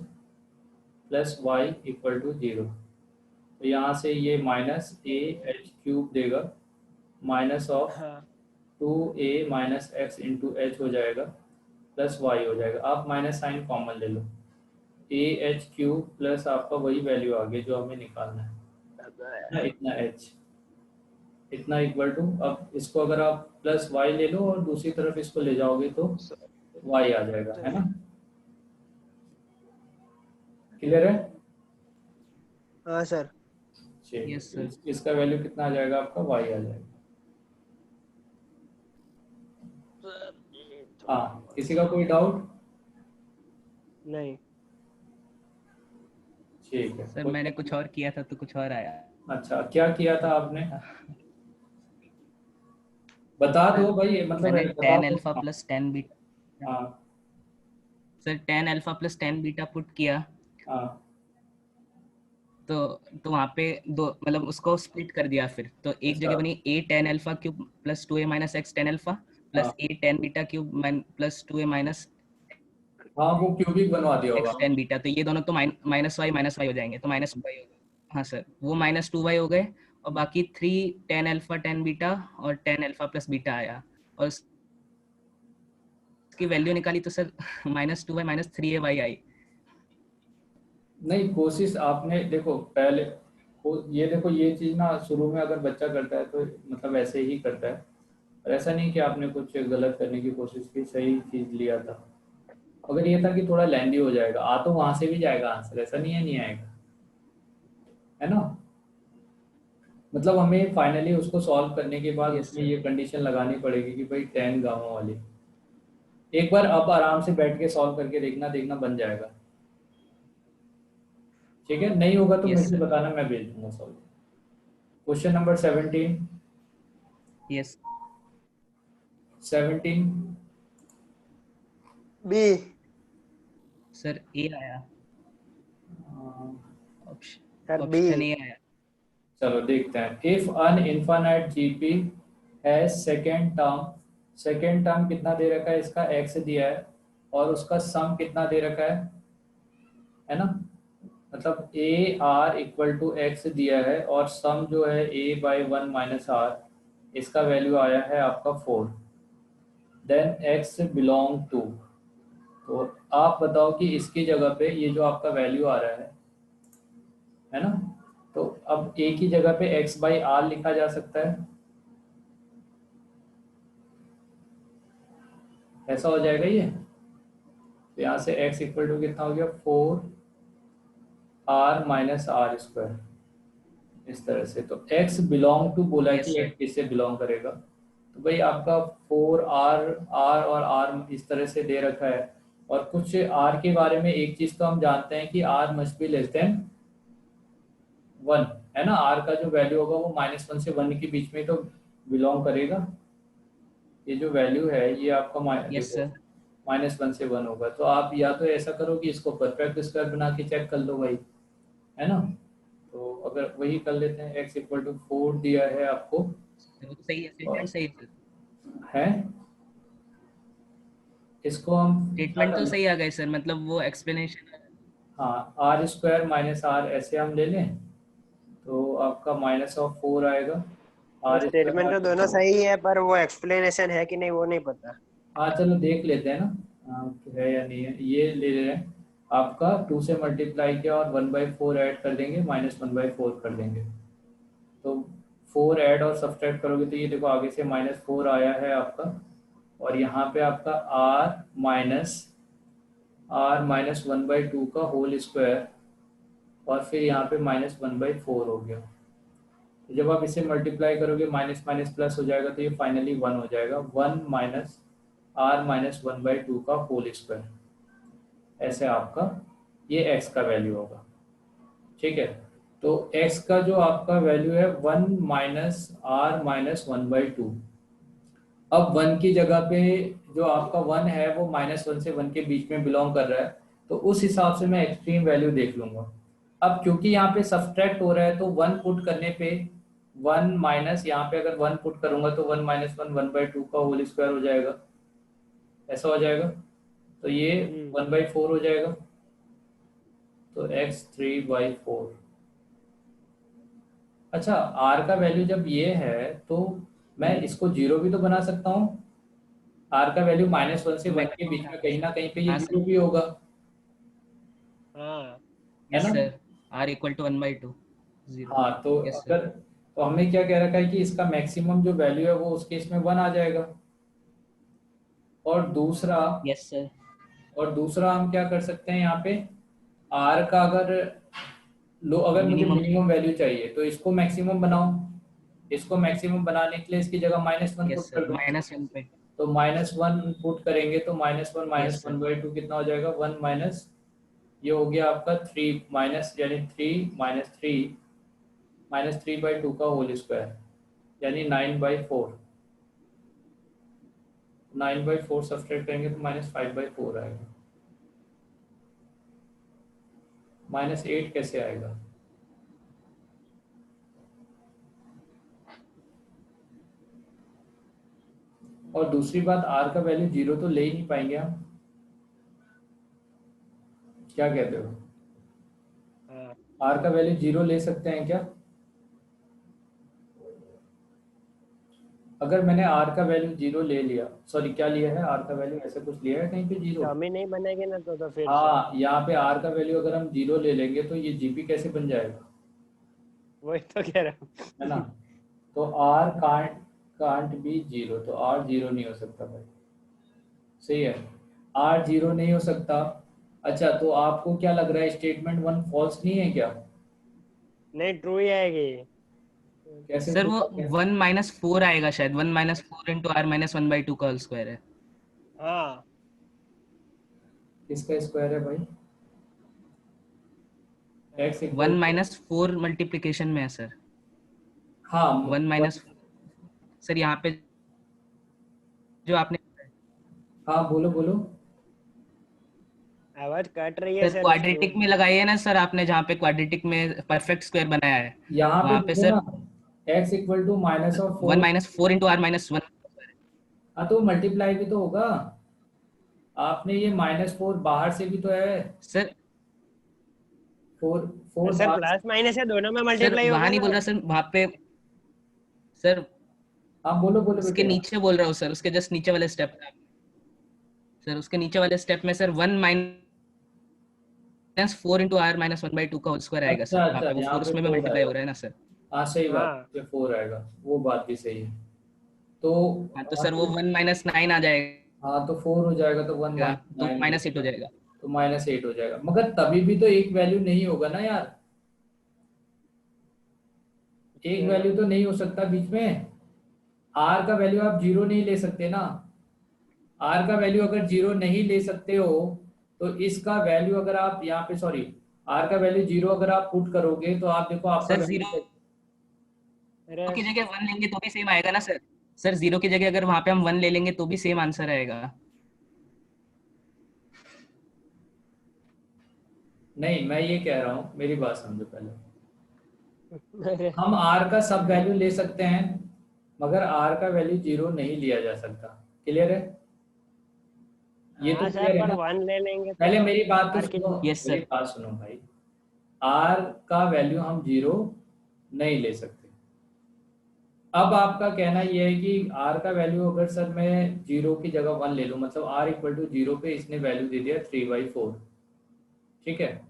plus y equal to 0। तो यहाँ से ये माइनस ए एच क्यूब देगा माइनस ऑफ हाँ 2a minus x into H हो जाएगा प्लस वाई हो जाएगा। आप माइनस साइन कॉमन ले लो, ए एच क्यूब प्लस आपका वही वैल्यू आ गई जो हमें निकालना है ना, इतना एच इतना इक्वल टू, अब इसको अगर आप प्लस वाई ले लो और दूसरी तरफ इसको ले जाओगे तो वाई आ जाएगा, है ना। क्लियर है। हाँ सर चलिए, Yes, sir. इसका वैल्यू कितना आ जाएगा आपका, वाई आ जाएगा। हाँ, किसी का कोई डाउट। नहीं ठीक है, सर मैंने कुछ और किया था तो कुछ और आया। अच्छा, क्या किया था आपने, बता दो भाई, मतलब मैंने बता टेन दो। अल्फा प्लस टेन बीटा, हाँ sir ten alpha plus tan beta put किया, हाँ तो वहाँ पे दो मतलब उसको स्प्लिट कर दिया। फिर तो एक अच्छा जगह बनी A tan alpha cube plus 2a minus X tan alpha हाँ plus A tan beta cube plus 2a minus हाँ, वो क्यूबिक बनवा दिया होगा। X tan beta. तो ये दोनों तो माइनस वाई हो जाएंगे, तो माइनस वाई हो गए। हाँ सर, वो माइनस 2y हो गए, और बाकी 3 टेन अल्फा टेन बीटा और टेन अल्फा प्लस बीटा आया, और उसकी वैल्यू निकाली तो sir minus 2y minus 3ay आई। नहीं, कोशिश आपने देखो पहले ये देखो, ये चीज़ ना शुरू में अगर बच्चा करता है तो मतलब ऐसे ही करता है, और ऐसा नहीं कि आपने कुछ गलत करने की कोशिश की, सही चीज़ लिया था। अगर ये था कि थोड़ा लेंदी हो जाएगा, आ तो वहां से भी जाएगा आंसर, ऐसा नहीं है नहीं आएगा, है ना। मतलब हमें फाइनली उसको सॉल्व करने के बाद Yes, उसमें sir. ये कंडीशन लगानी पड़ेगी कि भाई टेन गामा वाली। एक बार अब आराम से बैठ के सॉल्व करके देखना, देखना बन जाएगा। ठीक है, नहीं होगा तो Yes, मुझे sir. बताना, मैं भेज दूंगा solve. Question number 17। Yes, 17 B sir A आया, सर बी ऑप्शन ए आया। चलो देखते हैं। इफ अन इनफाइनाइट जीपी है सेकेंड टर्म कितना दे रखा है, इसका एक्स दिया है और उसका सम कितना दे रखा है ना। मतलब a r equal to x दिया है और सम जो है a by one minus r, इसका वैल्यू आया है आपका 4। देन एक्स बिलोंग टू, तो आप बताओ कि इसकी जगह पे ये जो आपका वैल्यू आ रहा है ना, तो अब ए की जगह पे एक्स बाई आर लिखा जा सकता है, ऐसा हो जाएगा ये। तो यहाँ से x इक्वल टू कितना हो गया, 4r माइनस आर स्क्वायर, इस तरह से। तो x बिलोंग टू बोला है Yes, कि sir. x किससे बिलोंग करेगा, तो भाई आपका 4r और r इस तरह से दे रखा है। और कुछ r के बारे में एक चीज तो हम जानते हैं कि r must be less than 1, है ना। r का जो वैल्यू होगा वो -1 से 1 के बीच में तो बिलोंग करेगा। ये जो वैल्यू है ये आपका यस देखो सर। -1 से 1 होगा। तो आप या तो ऐसा करो कि इसको परफेक्ट स्क्वायर बना के चेक कर लो भाई, है ना। तो अगर वही कर लेते हैं, x इक्वल टू 4 दिया है आपको, वो तो सही है, स्टेटमेंट सही है। है इसको हम क्या स्टेटमेंट कर तो लें? सही आ गए सर, मतलब वो एक्सप्लेनेशन। हाँ, r स्क्वायर माइनस r ऐसे हम ले लें तो आपका -4 आएगा। r स्टेटमेंट तो दोनों स्क्वायर, सही है, पर वो एक्सप्लेनेशन है कि नहीं वो नहीं पता। हाँ चलो देख लेते हैं ना, है या नहीं है। ये ले रहे हैं आपका 2 से मल्टीप्लाई किया और 1/4 ऐड कर देंगे, -1/4 कर देंगे। तो 4 ऐड और सब्सट्रैक्ट करोगे तो ये देखो आगे से -4 आया है आपका, और यहाँ पे आपका r-1/2 का होल स्क्वायर, और फिर यहाँ पे -1/4 हो गया। तो जब आप इसे मल्टीप्लाई करोगे माइनस माइनस प्लस हो जाएगा, तो ये फाइनली 1 हो जाएगा। 1 माइनस r-1/2 का होल स्क्वायर, ऐसे आपका ये x का वैल्यू होगा। ठीक है, तो x का जो आपका वैल्यू है 1 माइनस r-1/2। अब 1 की जगह पे जो आपका 1 है वो -1 से 1 के बीच में बिलोंग कर रहा है, तो उस हिसाब से मैं एक्सट्रीम वैल्यू देख लूंगा। अब क्योंकि यहाँ पे सब्सट्रैक्ट हो रहा है तो 1 पुट करने पे 1 माइनस, यहाँ पे अगर 1 पुट करूंगा तो 1 माइनस 1 1/2 का होल स्क्वायर हो जाएगा, ऐसा हो जाएगा। तो ये 1/4 हो जाएगा, तो x 3/4। अच्छा, r का वैल्यू जब ये है तो मैं इसको जीरो भी तो बना सकता हूँ। r का वैल्यू -1 से 1 के बीच में कहीं ना कहीं पे ये हाँ जीरो सर। भी होगा, हाँ है यस ना। Sir, r equal to 1/2 0। हाँ तो यस सर। अगर, तो हमें क्या कह रखा है कि इसका मैक्सिमम जो वैल्यू है वो उस केस में 1 आ जाएगा। और दूसरा, यस सर। हम क्या कर सकते हैं यहाँ पे, r का अगर मुझे मिनिमम। मिनिमम वैल्यू चाहिए तो इसको मैक्सिमम बनाओ। इसको मैक्सिमम बनाने के लिए इसकी जगह -1 यस पुट सर, कर दो। -1/2। तो -1 पुट करेंगे तो -1 यस सर। -1/2 कितना हो जाएगा, 1 माइनस, ये हो गया आपका 3 माइनस, यानी 3 -3 का होल स्क्वायर, यानी 9/4। 9/4 सब्सट्रैक्ट करेंगे तो -5/4 आएगा। -8 कैसे आएगा? और दूसरी बात, r का वैल्यू 0 तो ले ही नहीं पाएंगे हम, क्या कहते हो? हाँ। r का वैल्यू 0 ले सकते हैं क्या? अगर मैंने r का वैल्यू 0 ले लिया, सॉरी क्या लिया है, r का वैल्यू ऐसे कुछ लिया है कहीं पे 0। हम ही नहीं बनेंगे ना तो फिर से हाँ, यहाँ पे r का वैल्यू अगर हम 0 ले लेंगे तो ये gp कैसे बन जाएगा, वही तो कह रहा है हूँ। ना। तो r कांट बी 0, तो r 0 नहीं हो सकता भाई, सही है, r 0 नहीं हो सकता। अच्छा, तो आपको क्या लग रहा है, स्टेटमेंट 1 फॉल्स नहीं है क्या? नहीं, ट्रू ही आएगी। कैसे सर true वो है? 1-4 आएगा शायद, 1-4 इंटू r-1/2 का होल स्क्वायर है। हाँ किसका स्क्वायर है भाई? x इक्वल 1-4 मल्टीप्लिकेशन में है सर। हाँ 1 सर यहाँ पे जो आपने हाँ बोलो बोलो। आवाज कट रही है सर सर उसकी। क्वाड्रेटिक में लगाई है ना सर आपने, जहाँ पे क्वाड्रेटिक में परफेक्ट स्क्वायर बनाया है यहाँ पे वहाँ पे देखो सर ना, x equal to -4। 1-4 into r-1। हाँ तो मल्टीप्लाई भी तो होगा, आपने ये -4 बाहर से भी तो है, सर 4 4 सर बाहर। प्लस माइनस है, दोनों में सर मल्टीप्लाई वहाँ होगा नहीं बोल ना। रहा सर, वहाँ पे सर हाँ बोलो बोलो उसके बेटे। नीचे बोल रहा हूँ सर, उसके जस्ट नीचे वाले स्टेप में। सर उसके नीचे वाले स्टेप में सर 1-4 इंटू r-1/2 का होल स्क्वायर आएगा अच्छा सर, वहाँ अच्छा, पे वो यहाँ 4 पे उसमें भी 4 मल्टीप्लाई हो आएगा। रहा है ना सर। हाँ सही बात, हाँ ये 4 आएगा, वो बात भी सही है। तो हाँ तो सर वो 1-9 आ जाएगा, हाँ तो 4 हो जाएगा, तो 1 तो -9 हो -8 हो जाएगा, जाएगा। तो -8 हो जाएगा। मगर तभी भी तो एक वैल्यू नहीं होगा ना यार, एक क्यों? वैल्यू तो नहीं हो सकता बीच में। r का वैल्यू आप 0 नहीं ले सकते ना, r का वैल्यू अगर 0 नहीं ले सकते हो तो इसका वैल्यू अगर आप यहाँ पे, सॉरी, आर का वैल्यू 0 अगर आप पुट करोगे तो आप देखो आपका सर value 0 अरे की जगह 1 लेंगे तो भी सेम आएगा ना सर? सर 0 की जगह अगर वहां पे हम 1 ले लेंगे तो भी सेम आंसर आएगा। नहीं, मैं ये कह रहा हूँ, मेरी बात समझो पहले। अरे हम आर का सब वैल्यू ले सकते हैं, मगर आर का वैल्यू 0 नहीं लिया जा सकता। क्लियर है? ये तो हाँ सर, क्लियर है पर ना? 1 ले लेंगे पहले तो मेरी बात तो आर की सुनो, यस मेरी सर। बात सुनो भाई। आर का वैल्यू हम 0 नहीं ले सकते। अब आपका कहना ये है कि आर का वैल्यू अगर सर मैं 0 की जगह 1 ले लूँ, मतलब आर इक्वल टू 0 पे इसने वैल्यू दे दिया 3/4। ठीक है,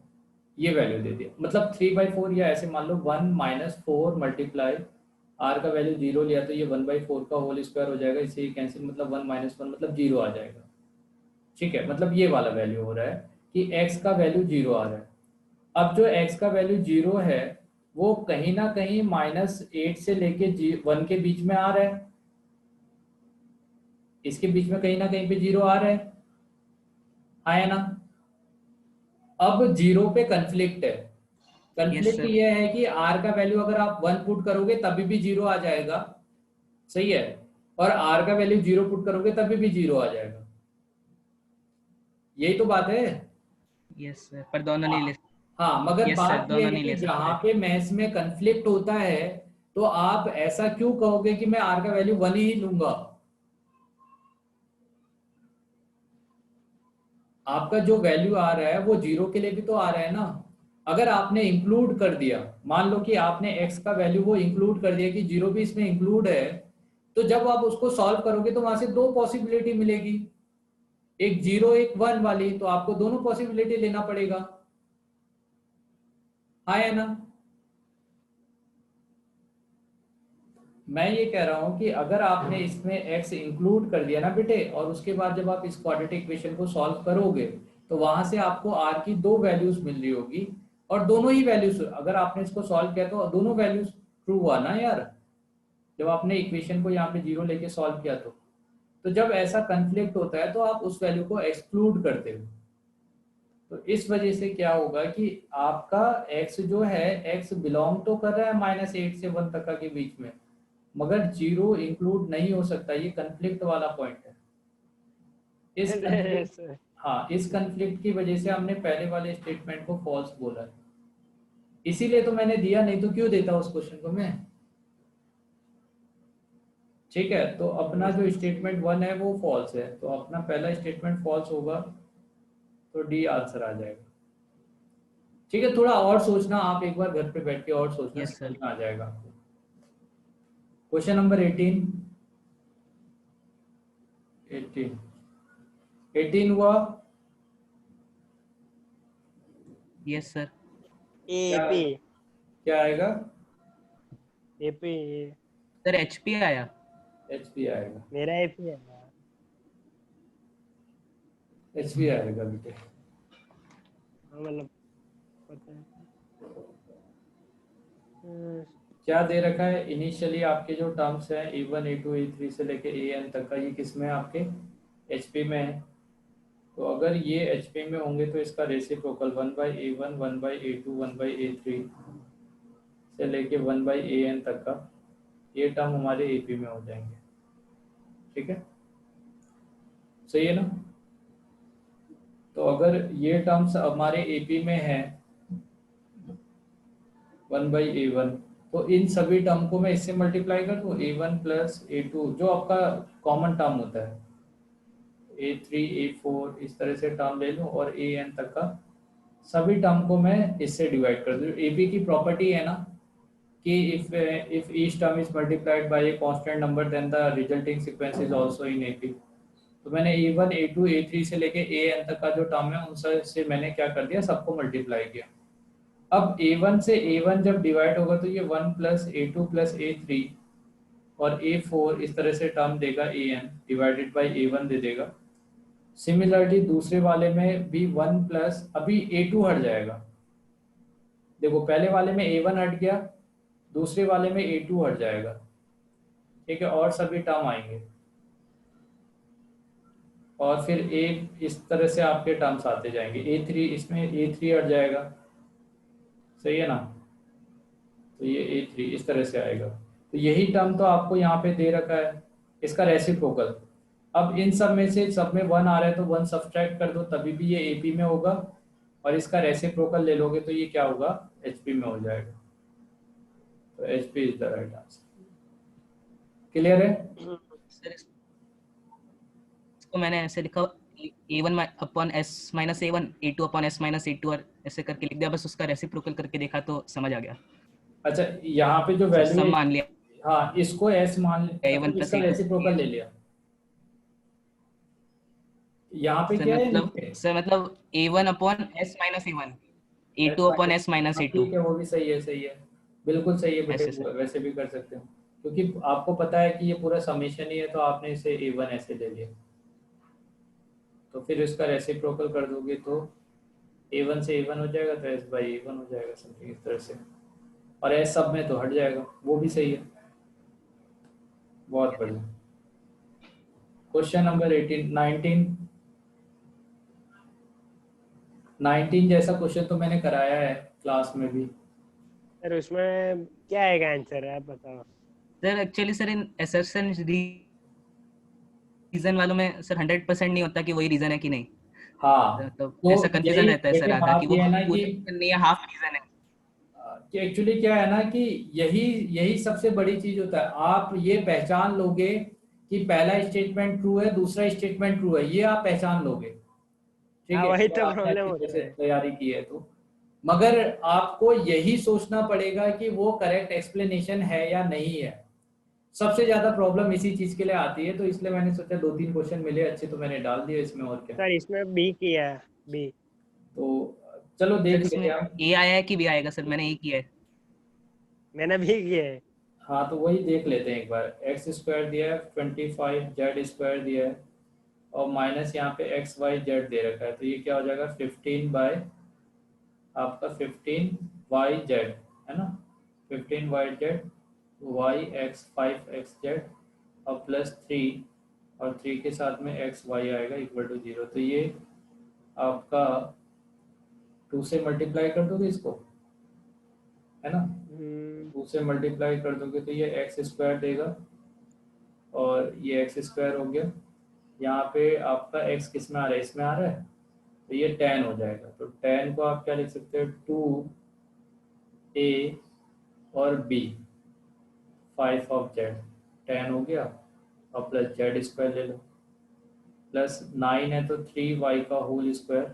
ये वैल्यू दे दिया, मतलब 3/4, या ऐसे मान लो 1 माइनस 4 मल्टीप्लाई आर का वैल्यू 0 लिया तो ये 1/4 का होल स्क्वायर हो जाएगा, इससे कैंसिल, मतलब 1 माइनस 1 मतलब 0 आ जाएगा। ठीक है, मतलब ये वाला वैल्यू हो रहा है कि x का वैल्यू 0 आ रहा है। अब जो x का वैल्यू 0 है वो कहीं ना कहीं -8 से लेके 1 के बीच में आ रहा है, इसके बीच में कहीं ना कहीं पे 0 आ रहा है, आया ना? अब 0 पे कन्फ्लिक्ट है। Yes conflict sir. ये है कि r का वैल्यू अगर आप 1 पुट करोगे तभी भी 0 आ जाएगा, सही है, और r का वैल्यू 0 पुट करोगे तभी भी 0 आ जाएगा। यही तो बात है। यस सर, पर दोनों हाँ, नहीं ले। हाँ, मगर यस सर, बात यह दोनों है नहीं कि ले जहाँ सकते। पे मैथ्स में कन्फ्लिक्ट होता है तो आप ऐसा क्यों कहोगे कि मैं r का वैल्यू 1 ही लूंगा? आपका जो वैल्यू आ रहा है वो 0 के लिए भी तो आ रहा है ना। अगर आपने इंक्लूड कर दिया, मान लो कि आपने x का वैल्यू वो इंक्लूड कर दिया कि 0 भी इसमें इंक्लूड है, तो जब आप उसको सॉल्व करोगे तो वहां से दो पॉसिबिलिटी मिलेगी, एक 0 एक 1 वाली, तो आपको दोनों पॉसिबिलिटी लेना पड़ेगा, हाँ या ना? मैं ये कह रहा हूं कि अगर आपने इसमें x इंक्लूड कर दिया ना बेटे, और उसके बाद जब आप इस क्वाड्रेटिक इक्वेशन को सॉल्व करोगे तो वहां से आपको r की दो वैल्यूज मिल रही होगी, और दोनों ही वैल्यूज, अगर आपने इसको सॉल्व किया तो दोनों वैल्यूज ट्रू हुआ ना यार, जब आपने इक्वेशन को यहाँ पे 0 लेके सॉल्व किया तो जब ऐसा कंफ्लिक्ट होता है तो आप उस वैल्यू को एक्सक्लूड करते हो। तो इस वजह से क्या होगा कि आपका x जो है, x बिलोंग तो कर रहा है -8 से 1 तक के बीच में, मगर 0 इंक्लूड नहीं हो सकता, ये कंफ्लिक्ट वाला पॉइंट है। इस अरे कंफ्लिक्ट, सर, हाँ, इस कंफ्लिक्ट की वजह से हमने पहले वाले स्टेटमेंट को फॉल्स बोला है, इसीलिए तो मैंने दिया, नहीं तो क्यों देता उस क्वेश्चन को मैं। ठीक है, तो अपना जो स्टेटमेंट 1 है वो फॉल्स है, तो अपना पहला स्टेटमेंट फॉल्स होगा, तो डी आंसर आ जाएगा। ठीक है, थोड़ा और सोचना, आप एक बार घर पे बैठ के और सोचना, यस समझ सर। में आ जाएगा आपको। क्वेश्चन नंबर 18 हुआ। Yes sir. क्या एपी क्या आएगा? एपी सर HP आया। HP आएगा, मेरा एपी है ना। HP आएगा बेटे। हाँ, मतलब पता है। क्या दे रखा है इनिशियली? आपके जो टर्म्स हैं A1 A2 A3 से लेके AN तक का, ये किस में है आपके? HP में है। तो अगर ये HP में होंगे तो इसका रेसिप्रोकल 1/A1 1/A2 1/A3 से लेके 1/AN तक का ये टर्म हमारे AP में हो जाएंगे। ठीक है, सही है ना? तो अगर ये टर्म्स हमारे AP में है 1/A1, तो इन सभी टर्म को मैं इससे मल्टीप्लाई कर दूं, A1 प्लस A2 जो आपका कॉमन टर्म होता है, A3 A4 इस तरह से टर्म ले लूं, और AN तक का सभी टर्म को मैं इससे डिवाइड कर दूं। AP की प्रॉपर्टी है ना कि if each term is multiplied by a constant number then the resulting sequence is also in AP। तो मैंने A1 A2 A3 से लेके AN तक का जो टर्म है उन से मैंने क्या कर दिया, सबको मल्टीप्लाई किया। अब A1 से A1 जब डिवाइड होगा तो ये 1 प्लस A2 प्लस A3 और A4 इस तरह से टर्म देगा, AN डिवाइडेड बाई A1 दे देगा। सिमिलरली दूसरे वाले में भी 1 प्लस, अभी A2 हट जाएगा, देखो पहले वाले में A1 हट गया, दूसरे वाले में A2 हट जाएगा। ठीक है, और सभी टर्म आएंगे, और फिर इस तरह से आपके टर्म्स आते जाएंगे। A3 इसमें A3 हट जाएगा, सही है ना। तो ये A3 इस तरह से आएगा। तो यही टर्म तो आपको यहाँ पे दे रखा है, इसका रेसिप्रोकल। अब इन सब में से सब में 1 आ रहा है तो 1 सब्सट्रैक्ट कर दो, तभी भी ये AP में होगा, और इसका रेसिप्रोकल ले लोगे तो ये क्या होगा, HP में हो जाएगा। तो HP is the right answer. Clear है? सर इसको मैंने ऐसे लिखा A1 upon S minus A1, A2 upon S minus A2 और ऐसे करके लिख दिया, बस उसका रेसिप्रोकल करके देखा तो समझ आ गया। अच्छा, यहाँ पे जो सर वैल्यू सम है, मान लिया हाँ इसको S मान लिया, A1 मतलब प्लस इसका A2। रेसिप्रोकल ले लिया। यहाँ पे सर क्या है मतलब नीचे? सर मतलब A1 upon S minus A1, A2 upon S minus हाँ, A2, ठीक है, वो भी सही है, सही है, बिल्कुल सही है बेटे, ऐसे सर। वैसे भी कर सकते हो, क्योंकि आपको पता है कि ये पूरा समेशन ही है, तो आपने इसे A1 ऐसे ले लिया, तो फिर इसका रेसिप्रोकल कर दोगे तो A1 से A1 हो जाएगा, तो S बाई A1 हो जाएगा, समथिंग इस तरह से, और S सब में तो हट जाएगा, वो भी सही है। बहुत बढ़िया। क्वेश्चन नंबर 19 जैसा क्वेश्चन तो मैंने कराया है क्लास में भी। सर उसमें क्या आएगा आंसर, आप बताओ। सर एक्चुअली सर इन असर्शन रीजन वालों में सर 100% नहीं होता कि वही रीजन है कि नहीं, हाँ, तो तो ऐसा कंफ्यूजन यही रहता है सर बेटे आधा कि बात वो ये है ना पूरा रीजन नहीं है, हाफ रीजन है। कि एक्चुअली क्या है ना कि यही यही सबसे बड़ी चीज होता है, आप ये पहचान लोगे कि पहला स्टेटमेंट ट्रू है, दूसरा स्टेटमेंट ट्रू है, ये आप पहचान लोगे, ठीक हाँ है, वही अगर तो आपने प्रॉब्लम अच्छी तरह होता से है। तैयारी की है तो। मगर आपको यही सोचना पड़ेगा कि वो करेक्ट एक्सप्लेनेशन है या नहीं है। सबसे ज्यादा प्रॉब्लम इसी चीज के लिए आती है, तो इसलिए मैंने सोचा 2-3 क्वेश्चन मिले अच्छे तो मैंने डाल दिए इसमें, और क्या। सर इसमें बी किया है, बी। तो चलो सर देख इसमें लेते हैं हम। ए आया है कि बी आएगा, सर मैंने ए किया है। मैंने भी किया है। हाँ, तो वही देख लेते हैं एक बार। एक्स स्क्वायर दिया है, 25 जेड स्क्वायर दिया है, और माइनस यहाँ पे एक्स वाई जेड दे रखा है, तो ये क्या हो जाएगा, 15 बाय आपका 15 वाई जेड, है ना, 15 y z, y x 5 x z, और प्लस 3, और 3 के साथ में एक्स वाई आएगा इक्वल टू 0। तो ये आपका 2 से मल्टीप्लाई कर दोगे इसको, है ना, 2 से मल्टीप्लाई कर दोगे तो ये एक्स स्क्वायर देगा, और ये एक्स स्क्वायर हो गया। यहाँ पे आपका एक्स किस में आ रहा है, इसमें आ रहा है, तो ये tan हो जाएगा। तो tan को आप क्या लिख सकते हो, 2a और b 5 ऑफ z, tan हो गया, और प्लस जेड स्क्वायर ले लो, प्लस 9 है तो 3y का होल स्क्वायर,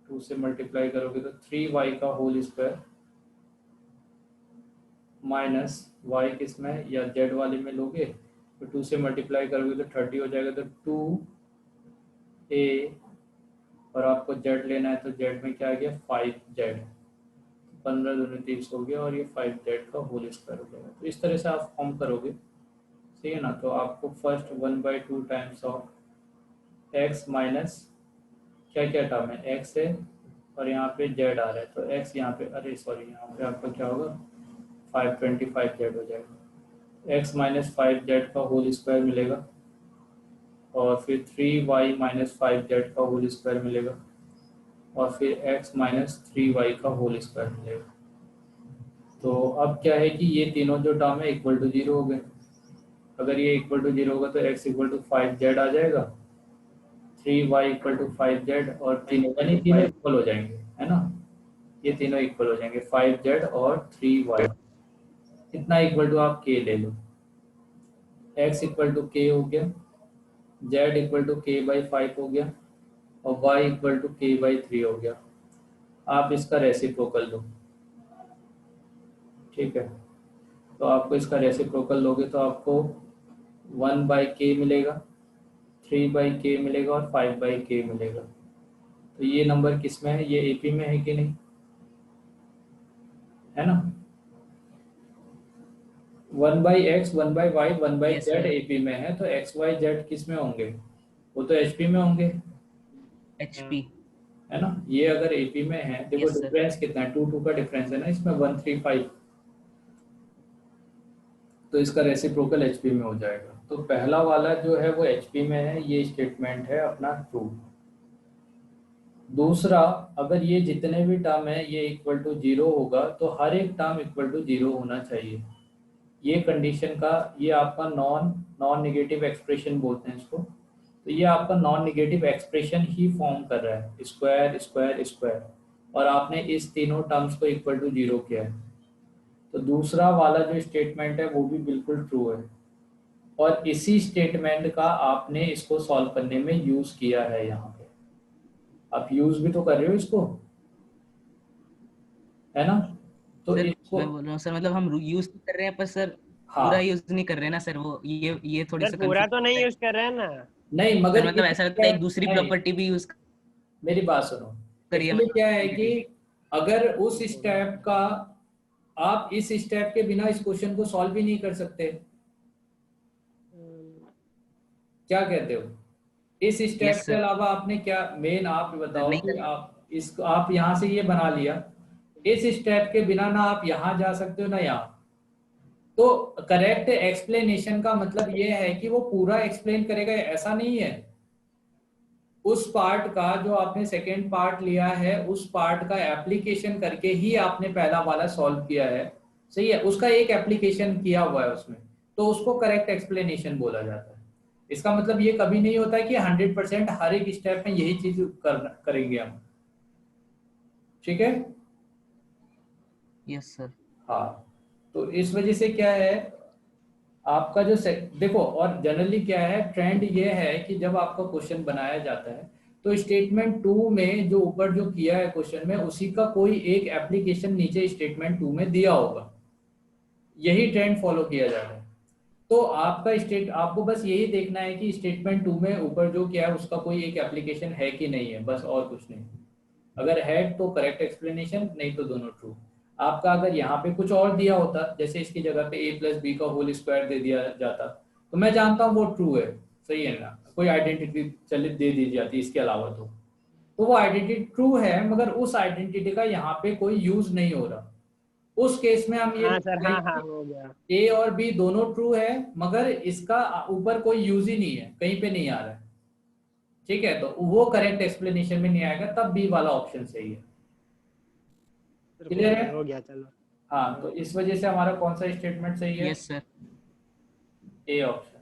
2 से मल्टीप्लाई करोगे तो 3y का होल स्क्वायर, माइनस y किस में या z वाले में लोगे तो 2 से मल्टीप्लाई करोगे तो 30 हो जाएगा, तो 2a, और आपको z लेना है तो z में क्या आ गया, 5z, 15 दूनी 30 हो गया, और ये 5z का होल स्क्वायर हो जाएगा। तो इस तरह से आप फॉर्म करोगे, सही है ना। तो आपको first 1/2 times of x minus क्या क्या टर्म है, एक्स है और यहाँ पे जेड आ रहा है, तो एक्स यहाँ पे, अरे सॉरी, यहाँ पे आपका क्या होगा, 525 जेड हो जाएगा, एक्स माइनस 5 जेड का होल स्क्वायर मिलेगा, और फिर 3y माइनस 5 जेड का होल स्क्वायर मिलेगा, और फिर x माइनस 3y का होल स्क्वायर मिलेगा। तो अब क्या है कि ये तीनों जो टर्म है इक्वल टू 0 हो गए। अगर ये इक्वल टू 0 होगा तो x इक्वल टू 5z आ जाएगा, 3y इक्वल टू 5z, और यानी तीनों इक्वल हो जाएंगे, है ना, ये तीनों इक्वल हो जाएंगे, 5z और 3y, इतना इक्वल टू आप k ले लो, x इक्वल टू k हो गया, z equal to k by 5 हो गया, और y equal to k by 3 हो गया। आप इसका रेसिप्रोकल लो, ठीक है, तो आपको इसका रेसिप्रोकल लोगे तो आपको 1/k मिलेगा, 3/k मिलेगा, और 5/k मिलेगा। तो ये नंबर किस में है, ये AP में है कि नहीं, है ना, 1/x 1/y 1/z AP में है, तो x y z किस में होंगे, वो तो HP में होंगे, HP, है ना। ये अगर AP में है, देखो Yes, sir. डिफरेंस कितना है, 2 का डिफरेंस है ना इसमें, 135, तो इसका रेसिप्रोकल HP में हो जाएगा। तो पहला वाला जो है वो HP में है, ये स्टेटमेंट है अपना ट्रू। दूसरा, अगर ये जितने भी टर्म है ये इक्वल टू 0 होगा तो हर एक टर्म इक्वल टू 0 होना चाहिए। ये कंडीशन का, ये आपका नॉन नॉन नेगेटिव एक्सप्रेशन बोलते हैं इसको। तो ये आपका नॉन नेगेटिव एक्सप्रेशन ही फॉर्म कर रहा है, स्क्वायर स्क्वायर स्क्वायर, और आपने इस तीनों टर्म्स को इक्वल टू 0 किया है। तो दूसरा वाला जो स्टेटमेंट है वो भी बिल्कुल ट्रू है, और इसी स्टेटमेंट का आपने इसको सॉल्व करने में यूज किया है। यहाँ पे आप यूज भी तो कर रहे हो इसको, है ना? तो सर इसको, मैं बोल रहा हूँ सर, मतलब हम यूज तो कर रहे हैं पर सर पूरा हाँ यूज नहीं कर रहे हैं ना सर, वो ये थोड़ी सर सा पूरा कंफ्यूज तो होता नहीं है यूज कर रहे हैं ना। नहीं, सर, मगर मतलब ऐसा लगता है एक दूसरी नहीं, प्रॉपर्टी भी यूज मेरी बात सुनो। करिए एक्चुअली क्या है कि मतलब। अगर उस स्टेप का, आप इस स्टेप के बिना इस क्वेश्चन को सॉल्व भी नहीं कर सकते। क्या कहते हो? इस स्टेप यस के सर। अलावा आपने क्या मेन, आप सर बताओ नहीं कि कर। आप इस, आप यहाँ से ये बना लिया, इस स्टेप के बिना ना आप यहाँ जा सकते हो ना यहाँ। तो करेक्ट एक्सप्लेनेशन का मतलब ये है कि वो पूरा एक्सप्लेन करेगा, ऐसा नहीं है। उस पार्ट का जो आपने सेकेंड पार्ट लिया है, उस पार्ट का एप्लीकेशन करके ही आपने पहला वाला सॉल्व किया है। सही है, उसका एक एप्लीकेशन किया हुआ है उसमें, तो उसको करेक्ट एक्सप्लेनेशन बोला जाता है। इसका मतलब ये कभी नहीं होता है कि 100% हर एक स्टेप में यही चीज करेंगे हम। ठीक है? Yes sir. हाँ, तो इस वजह से क्या है, आपका जो देखो, और जनरली क्या है, ट्रेंड ये है कि जब आपका क्वेश्चन बनाया जाता है तो स्टेटमेंट 2 में जो ऊपर जो किया है क्वेश्चन में, उसी का कोई एक एप्लीकेशन नीचे स्टेटमेंट 2 में दिया होगा। यही ट्रेंड फॉलो किया जाता है। तो आपका आपको बस यही देखना है कि स्टेटमेंट 2 में ऊपर जो किया है उसका कोई एक एप्लीकेशन है कि नहीं है, बस, और कुछ नहीं। अगर है तो करेक्ट एक्सप्लेनेशन, नहीं तो दोनों ट्रू। आपका अगर यहाँ पे कुछ और दिया होता, जैसे इसकी जगह पे a प्लस बी का होल स्क्वायर दे दिया जाता, तो मैं जानता हूँ वो ट्रू है, सही है ना, कोई आइडेंटिटी चलिए दे दी जाती इसके अलावा, तो वो आइडेंटिटी ट्रू है, मगर उस आइडेंटिटी का यहाँ पे कोई यूज नहीं हो रहा। उस केस में हम ये हाँ सर, बोलेंगे हाँ हाँ कि हो गया। ए और बी दोनों ट्रू है, मगर इसका ऊपर कोई यूज ही नहीं है, कहीं पे नहीं आ रहा है। ठीक है, तो वो करेक्ट एक्सप्लेनेशन में नहीं आएगा, तब बी वाला ऑप्शन सही है। सर क्लियर है? हो गया, चलो। हाँ, तो इस वजह से हमारा कौन सा स्टेटमेंट सही है? Yes sir. A option.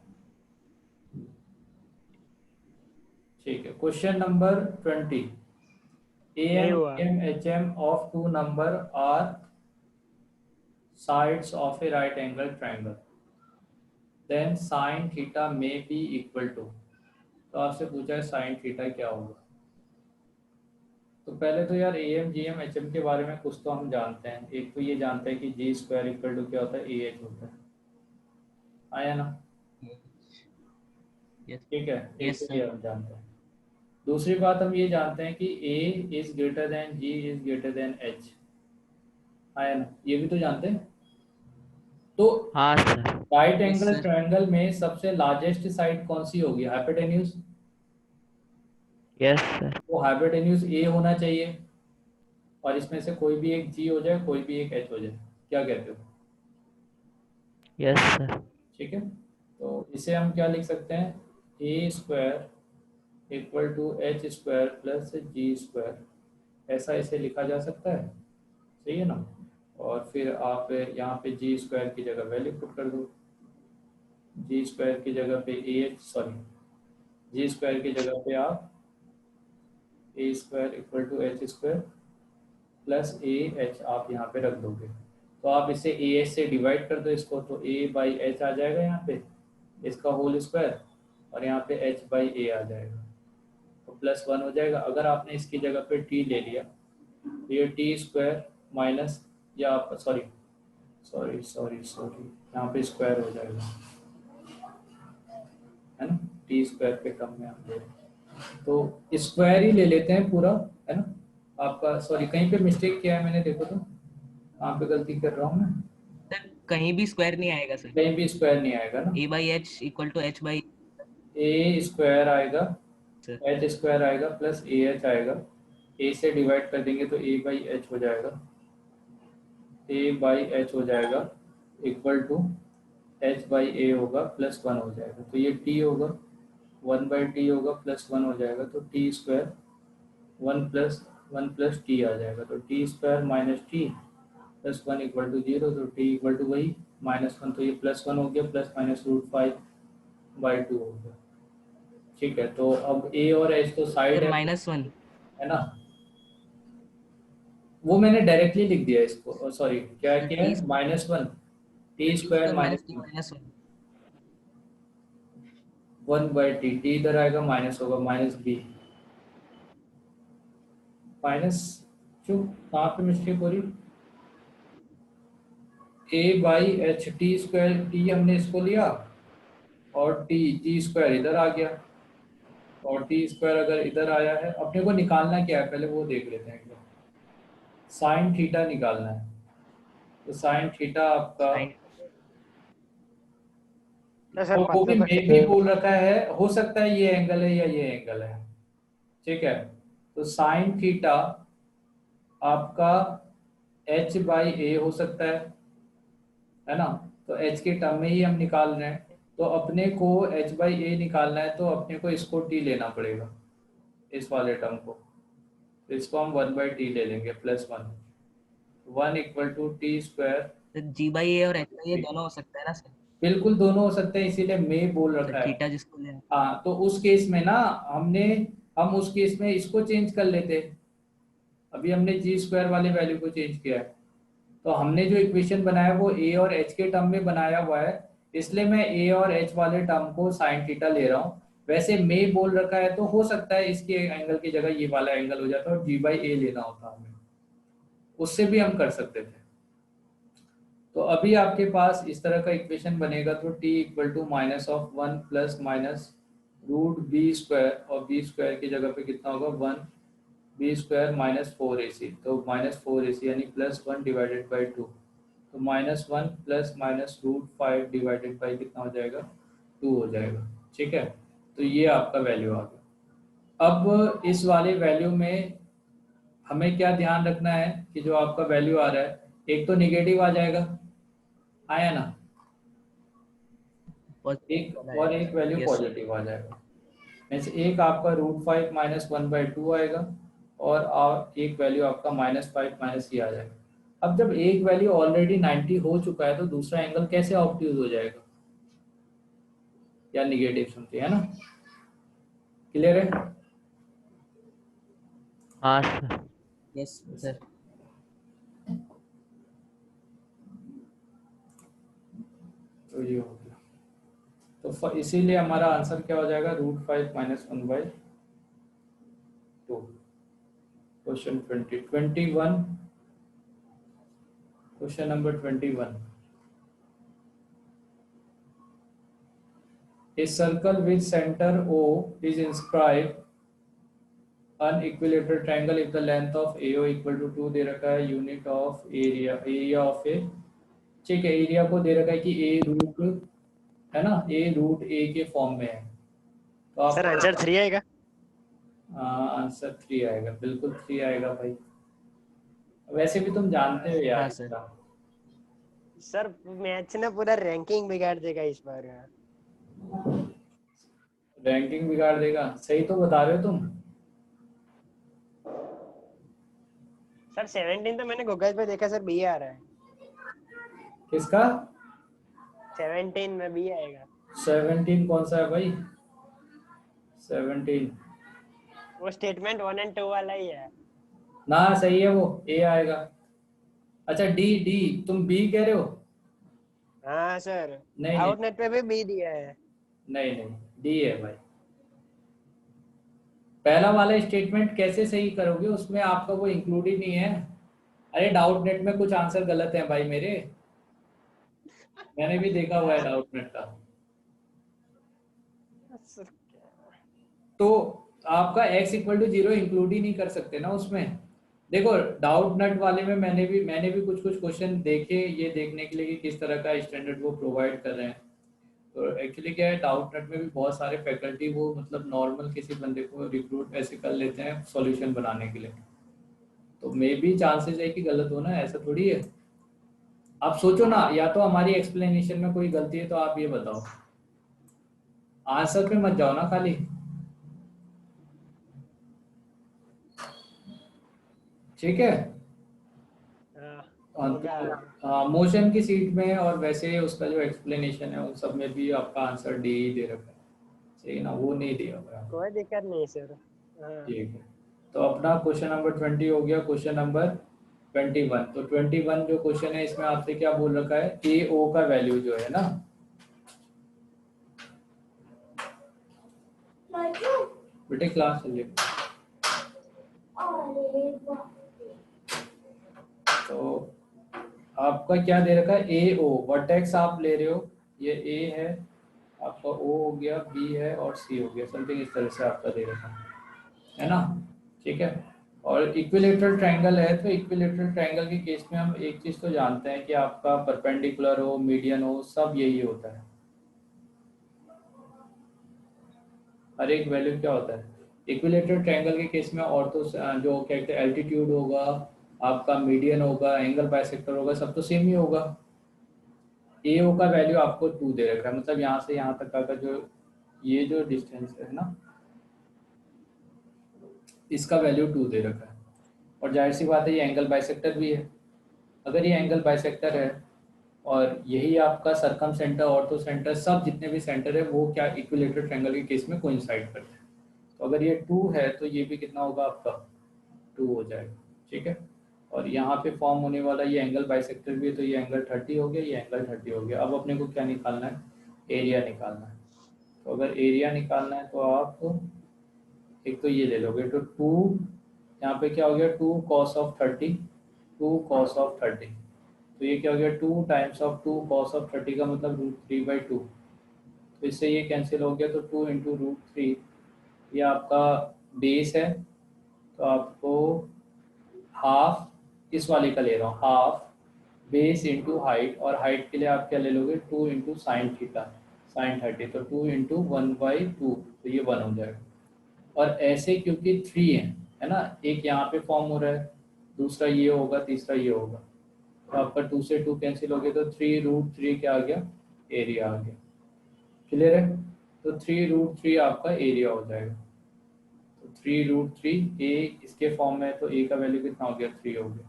ठीक है, क्वेश्चन नंबर 20। नहीं am हुआ। hm of two number are sides of a right angle triangle, then sin theta may be equal to। तो आपसे पूछा है साइन थीटा क्या होगा। तो पहले तो यार am gm hm के बारे में कुछ तो हम जानते हैं। एक तो ये जानते हैं कि जी स्क्वायर इक्वल टू क्या होता है, ah होता है, आया ना? यस। ठीक है, एक यस तो सर। ये हम जानते हैं। दूसरी बात हम ये जानते हैं कि a is greater then g is greater then h, आया ना? ये भी तो जानते हैं। तो हाँ sir. Right yes angle sir. Triangle में सबसे लार्जेस्ट साइड कौन सी होगी? हाइपोटेन्यूज। Yes sir. वो हाइपोटेन्यूज ए होना चाहिए, और इसमें से कोई भी एक जी हो जाए, कोई भी एक एच हो जाए। क्या कहते हो? Yes sir. ठीक है, तो इसे हम क्या लिख सकते हैं, A square equal to H square plus G square, ऐसा इसे लिखा जा सकता है। सही है ना? और फिर आप यहाँ पे जी स्क्वायर की जगह वैल्यू पुट कर दो। जी स्क्वायर की जगह पे A H, sorry, G square की जगह पे आप A square equal to H square plus A H आप यहाँ पे रख दोगे। तो आप इसे ए एच से डिवाइड कर दो इसको, तो ए बाई एच आ जाएगा यहाँ पे, इसका होल स्क्वायर, और यहाँ पे एच बाई ए आ जाएगा, तो प्लस 1 हो जाएगा। अगर आपने इसकी जगह पे टी ले लिया तो ये टी स्क्वायर माइनस, या आप सॉरी सॉरी सॉरी सॉरी यहाँ पे स्क्वायर हो जाएगा, है ना? टी स्क्वायर के टर्म में हम ले रहे हैं, तो स्क्वायर ही ले लेते हैं पूरा, है ना? आपका सॉरी कहीं पे मिस्टेक किया है मैंने, देखो तो कहाँ पे गलती कर रहा हूँ मैं। सर कहीं भी स्क्वायर नहीं आएगा सर। कहीं भी स्क्वायर नहीं आएगा ना, A by H equal to H by. A square आएगा, सर। एच स्क्वायर आएगा प्लस ए एच आएगा, ए से डिवाइड कर देंगे तो ए बाई एच हो जाएगा, ए बाई एच हो जाएगा इक्वल टू एच बाई ए होगा प्लस 1 हो जाएगा, तो ये टी होगा, 1 बाई टी होगा प्लस 1 हो जाएगा, तो T square one plus T आ जाएगा, तो T square minus T plus one equal to zero, तो टी इक्वल टू वही माइनस वन, तो ये प्लस वन हो गया, प्लस माइनस रूट 5/2 हो गया। ठीक है, तो अब ए और एच तो साइड सर है -1 है ना, वो मैंने डायरेक्टली लिख दिया इसको, सॉरी क्या किया है, -1 T square minus -t -1 1/t, T इधर आएगा माइनस होगा, माइनस बी माइनस, क्यों कहाँ पे मिस्टेक हो रही, a/h टी स्क्वायर, टी हमने इसको लिया और टी स्क्वायर इधर आ गया, और टी स्क्वायर अगर इधर आया है, अपने को निकालना क्या है पहले वो देख लेते हैं, साइन थीटा निकालना है, तो साइन थीटा आपका, sin ना सर और वो भी 15 मैं भी बोल रखा है, हो सकता है ये एंगल है या ये एंगल है, ठीक है, तो साइन थीटा आपका h/a हो सकता है ना, तो h के टर्म में ही हम निकाल रहे हैं, तो अपने को h/a निकालना है, तो अपने को इसको t लेना पड़ेगा, इस वाले टर्म को, तो इसको हम 1/t ले लेंगे, +1 इक्वल टू टी स्क्वायर, तो g/a और h/a दोनों हो सकता है ना सर? बिल्कुल दोनों हो सकते हैं, इसीलिए मैं बोल तो रखा है। थीटा जिसको ले हाँ, तो उस केस में ना हम उस केस में इसको चेंज कर लेते, अभी हमने जी स्क्वायर वाले वैल्यू को चेंज किया है, तो हमने जो इक्वेशन बनाया वो ए और एच के टर्म में बनाया हुआ है, इसलिए मैं ए और एच वाले टर्म को साइन थीटा ले रहा हूँ, वैसे मैं बोल रखा है तो हो सकता है इसके एंगल की जगह ये वाला एंगल हो जाता है और g/a लेना होता हमें, उससे भी हम कर सकते थे। तो अभी आपके पास इस तरह का इक्वेशन बनेगा, तो t equal to -1 plus minus root b square, और बी स्क्वायर की जगह पे कितना होगा 1 बी स्क्वायर -4ac, तो -4ac यानी +1 डिवाइडेड बाई 2, तो -1 प्लस माइनस √5 डिवाइडेड बाई कितना हो जाएगा 2 हो जाएगा, ठीक है, तो ये आपका वैल्यू आ गया। अब इस वाले वैल्यू में हमें क्या ध्यान रखना है कि जो आपका वैल्यू आ रहा है, एक तो निगेटिव आ जाएगा, आया ना, एक और एक वैल्यू यस पॉजिटिव आ जाएगा, में से एक आपका √5 -1/2 आएगा, और एक वैल्यू आपका -5 ये आ जाएगा। अब जब एक वैल्यू ऑलरेडी 90 हो चुका है, तो दूसरा एंगल कैसे ऑब्ट्यूज हो जाएगा या निगेटिव समथिंग, है ना, क्लियर है। हाँ सर। Yes sir. तो ये हो गया, तो इसीलिए हमारा आंसर क्या हो जाएगा, √5 -1/2। Question 21, question number 21, a circle with center O is inscribed an equilateral triangle if the length of AO equal to 2 दे रखा है, यूनिट ऑफ एरिया ऑफ ए, ठीक है, एरिया को दे रखा है कि ए रूट है ना, a के फॉर्म में है, तो आप सर आंसर 3 आएगा। आंसर 3 आएगा, बिल्कुल 3 आएगा भाई, वैसे भी तुम जानते हो यार हाँ सर। इसका। सर मैच ने पूरा रैंकिंग बिगाड़ देगा इस बार का। रैंकिंग बिगाड़ देगा, सही तो बता रहे हो तुम। सर 17 तो मैंने गूगल पे देखा सर, बी आ रहा है। किसका 17 में बी आएगा। 17 कौन सा है भाई, 17 वो स्टेटमेंट 1 और 2 वाला ही है। ना, सही है, वो ए आएगा। अच्छा डी तुम बी कह रहे हो, हाँ सर, नहीं आउटनेट पे भी बी दिया है। नहीं डी है भाई, पहला वाला स्टेटमेंट कैसे सही करोगे, उसमें आपका वो इंक्लूड ही नहीं है। अरे डाउट नेट में कुछ आंसर गलत है भाई मेरे, मैंने भी देखा हुआ है डाउट नेट का, तो आपका x इक्वल टू 0 इंक्लूड ही नहीं कर सकते ना उसमें। देखो डाउट नट वाले में मैंने भी कुछ क्वेश्चन देखे, ये देखने के लिए कि किस तरह का स्टैंडर्ड वो प्रोवाइड कर रहे हैं, तो एक्चुअली क्या है, डाउट नट में भी बहुत सारे फैकल्टी वो मतलब नॉर्मल किसी बंदे को रिक्रूट ऐसे कर लेते हैं सॉल्यूशन बनाने के लिए, तो मे भी चांसेस है कि गलत हो ना, ऐसा थोड़ी है। आप सोचो ना, या तो हमारी एक्सप्लेनेशन में कोई गलती है तो आप ये बताओ, आंसर पे मत जाओ ना खाली। ठीक है। हाँ, हाँ, होगा। तो मोशन की सीट में और वैसे उसका जो एक्सप्लेनेशन है उन सब में भी आपका आंसर डी ही दे रखा है, सही ना, वो नहीं दिया हुआ है। कोई दिक्कत नहीं सर। हाँ ठीक है, तो अपना क्वेश्चन नंबर 20 हो गया। क्वेश्चन नंबर 21, तो 21 जो क्वेश्चन है इसमें आपसे क्या बोल रखा है, ए ओ का वैल्यू जो है ना, बेटे क्लास चलिए। तो आपका क्या दे रखा है, ए ओ वर्टेक्स आप ले रहे हो, ये ए है आपका, ओ हो गया, बी है और सी हो गया, समथिंग इस तरह से आपका दे रखा है ना। ठीक है, और इक्विलेटरल ट्रायंगल है, तो इक्विलेटरल ट्रायंगल के केस में हम एक चीज तो जानते हैं कि आपका परपेंडिकुलर हो, मीडियन हो, सब यही होता है। हर एक वैल्यू क्या होता है इक्विलेटरल ट्रायंगल के केस में, और तो जो क्या कहते हैं एल्टीट्यूड होगा, आपका मीडियन होगा, एंगल बाइसेक्टर होगा, सब तो सेम ही होगा। ए ओ का वैल्यू आपको 2 दे रखा है, मतलब यहाँ से यहाँ तक का जो ये जो डिस्टेंस है ना, इसका वैल्यू 2 दे रखा है। और जाहिर सी बात है ये एंगल बाइसेक्टर भी है। अगर ये एंगल बाइसेक्टर है और यही आपका सरकम सेंटर, ऑर्थो सेंटर, सब जितने भी सेंटर है वो क्या इक्विलेटरल ट्रायंगल के केस में कोइंसाइड करते हैं। तो अगर ये 2 है तो ये भी कितना होगा आपका 2 हो जाएगा। ठीक है, और यहाँ पे फॉर्म होने वाला ये एंगल बाइसेक्टर भी है, तो ये एंगल 30 हो गया, ये एंगल 30 हो गया। अब अपने को क्या निकालना है, एरिया निकालना है। तो अगर एरिया निकालना है तो आप एक तो ये ले लोगे, तो 2 यहाँ पे क्या हो गया 2 cos ऑफ 30, 2 cos ऑफ 30, तो ये क्या हो गया 2 टाइम्स ऑफ 2 cos ऑफ 30 का मतलब √3/2, तो इससे ये कैंसिल हो गया, तो 2 इंटू √3, ये आपका बेस है, तो आपको हाफ इस वाले का ले रहा हूँ, हाफ बेस इंटू हाइट, और हाइट के लिए आप क्या ले लोगे 2 इंटू साइन थीटा, साइन 30, तो 2 इंटू 1/2, तो ये 1 हो जाएगा। और ऐसे क्योंकि 3 है ना, एक यहाँ पे फॉर्म हो रहा है, दूसरा ये होगा, तीसरा ये होगा, तो आपका 2 से 2 कैंसिल हो गया, तो 3√3 क्या आ गया, एरिया आ गया। क्लियर है, तो 3√3 आपका एरिया हो जाएगा। तो 3√3 ए इसके फॉर्म में है, तो ए का वैल्यू कितना हो गया 3 हो गया।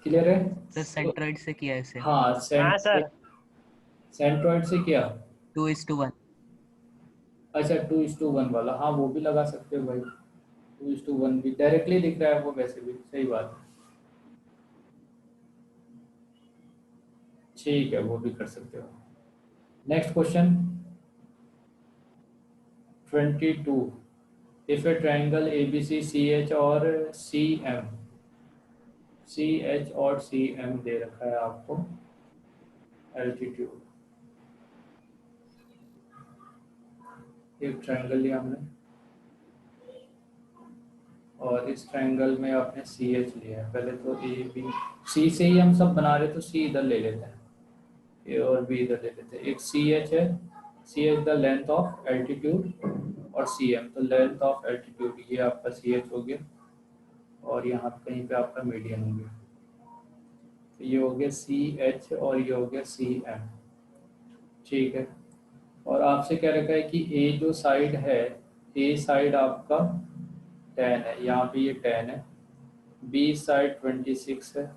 क्लियर है सर सेंट्रोइड से किया है इसे। हाँ, हाँ सर। सेंट्रोइड से किया। 2:1। अच्छा 2:1 वाला, हाँ वो भी लगा सकते हो भाई, 2:1 भी डायरेक्टली दिख रहा है वो, वैसे भी सही बात है। ठीक है, वो भी कर सकते हो। Next question 22, if A triangle ABC CH और CM दे रखा है आपको एल्टीट्यूड, एक ट्रायंगल लिया हमने और इस ट्रायंगल में आपने CH लिया है। पहले तो AB C से ही हम सब बना रहे, तो C इधर ले लेते हैं, A और B इधर ले लेते हैं। एक CH है, CH the length of altitude, और CM तो लेंथ ऑफ एल्टीट्यूड, ये आपका CH हो गया, और यहाँ कहीं पे आपका मीडियन हो गया, तो ये हो गया CH और ये हो गया CM। ठीक है, और आपसे क्या रखा है कि A जो साइड है, A साइड आपका 10 है, यहाँ पे ये 10 है, B साइड 26 है,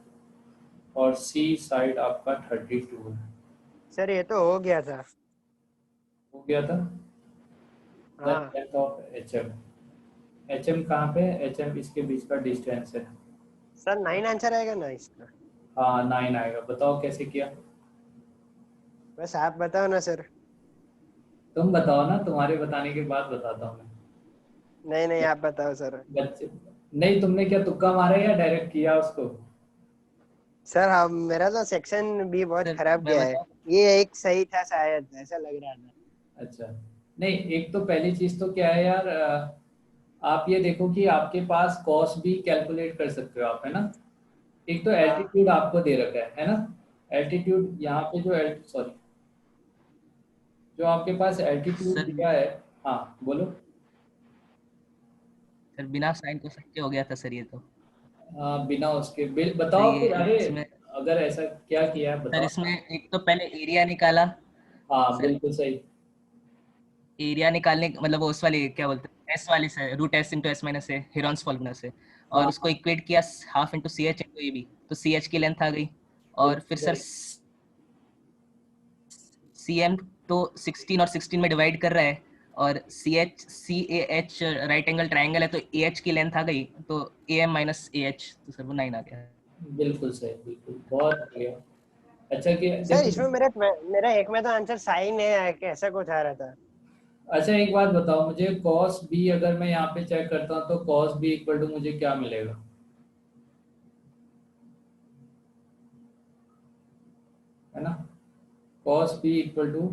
और C साइड आपका 32 है। सर ये तो हो गया था। हो गया था। हाँ लेंथ ऑफ HM कहाँ पे है, HM इसके बीच का डिस्टेंस है। सर 9 आंसर आएगा ना इसका? हाँ 9 आएगा, बताओ कैसे किया। बस आप बताओ ना सर। तुम बताओ ना, तुम्हारे बताने के बाद बताता हूँ मैं। नहीं आप बताओ सर। बच्चे नहीं, तुमने क्या तुक्का मारा या डायरेक्ट किया उसको। सर हम मेरा तो सेक्शन भी बहुत सर खराब मैं गया है, बताऊं? ये एक सही था शायद, ऐसा लग रहा था। अच्छा, नहीं एक तो पहली चीज तो क्या है यार, आप ये देखो कि आपके पास कॉस भी कैलकुलेट कर सकते हो आप, है ना। एक तो हाँ एल्टीट्यूड आपको दे रखा है ना, एल्टीट्यूड यहाँ पे जो सॉरी जो आपके पास एल्टीट्यूड सर दिया है। हाँ बोलो। सर बिना साइन को सच्चे हो गया था सर ये तो। बिना उसके सर बताओ ये फिर, अरे इसमें अगर ऐसा क्या किया है सर बताओ। इसमें एक तो पहले एरिया निकाला। हाँ सर बिल्कुल सही। एरिया निकालने मतलब वो उस वाली क्या बोलते हैं एस वाले से, root S into S minus A, Heron's formula से, और उसको इक्वेट किया half into C H into A B, तो सी एच की लेंथ आ गई। और फिर सर सी एम तो 16 और 16 में डिवाइड कर रहा है, और C A H right angle triangle है, तो ए एच की लेंथ आ गई, तो A M minus A H, तो सर वो 9 आ गया। बिल्कुल सही, बिल्कुल, बहुत बढ़िया। अच्छा कि सर देखो, इसमें मेरा एक में तो आंसर साइन है, कैसा कुछ आ रहा था। अच्छा एक बात बताओ मुझे, cos b अगर मैं यहाँ पे चेक करता हूँ तो cos b इक्वल टू मुझे क्या मिलेगा? है ना, cos b इक्वल टू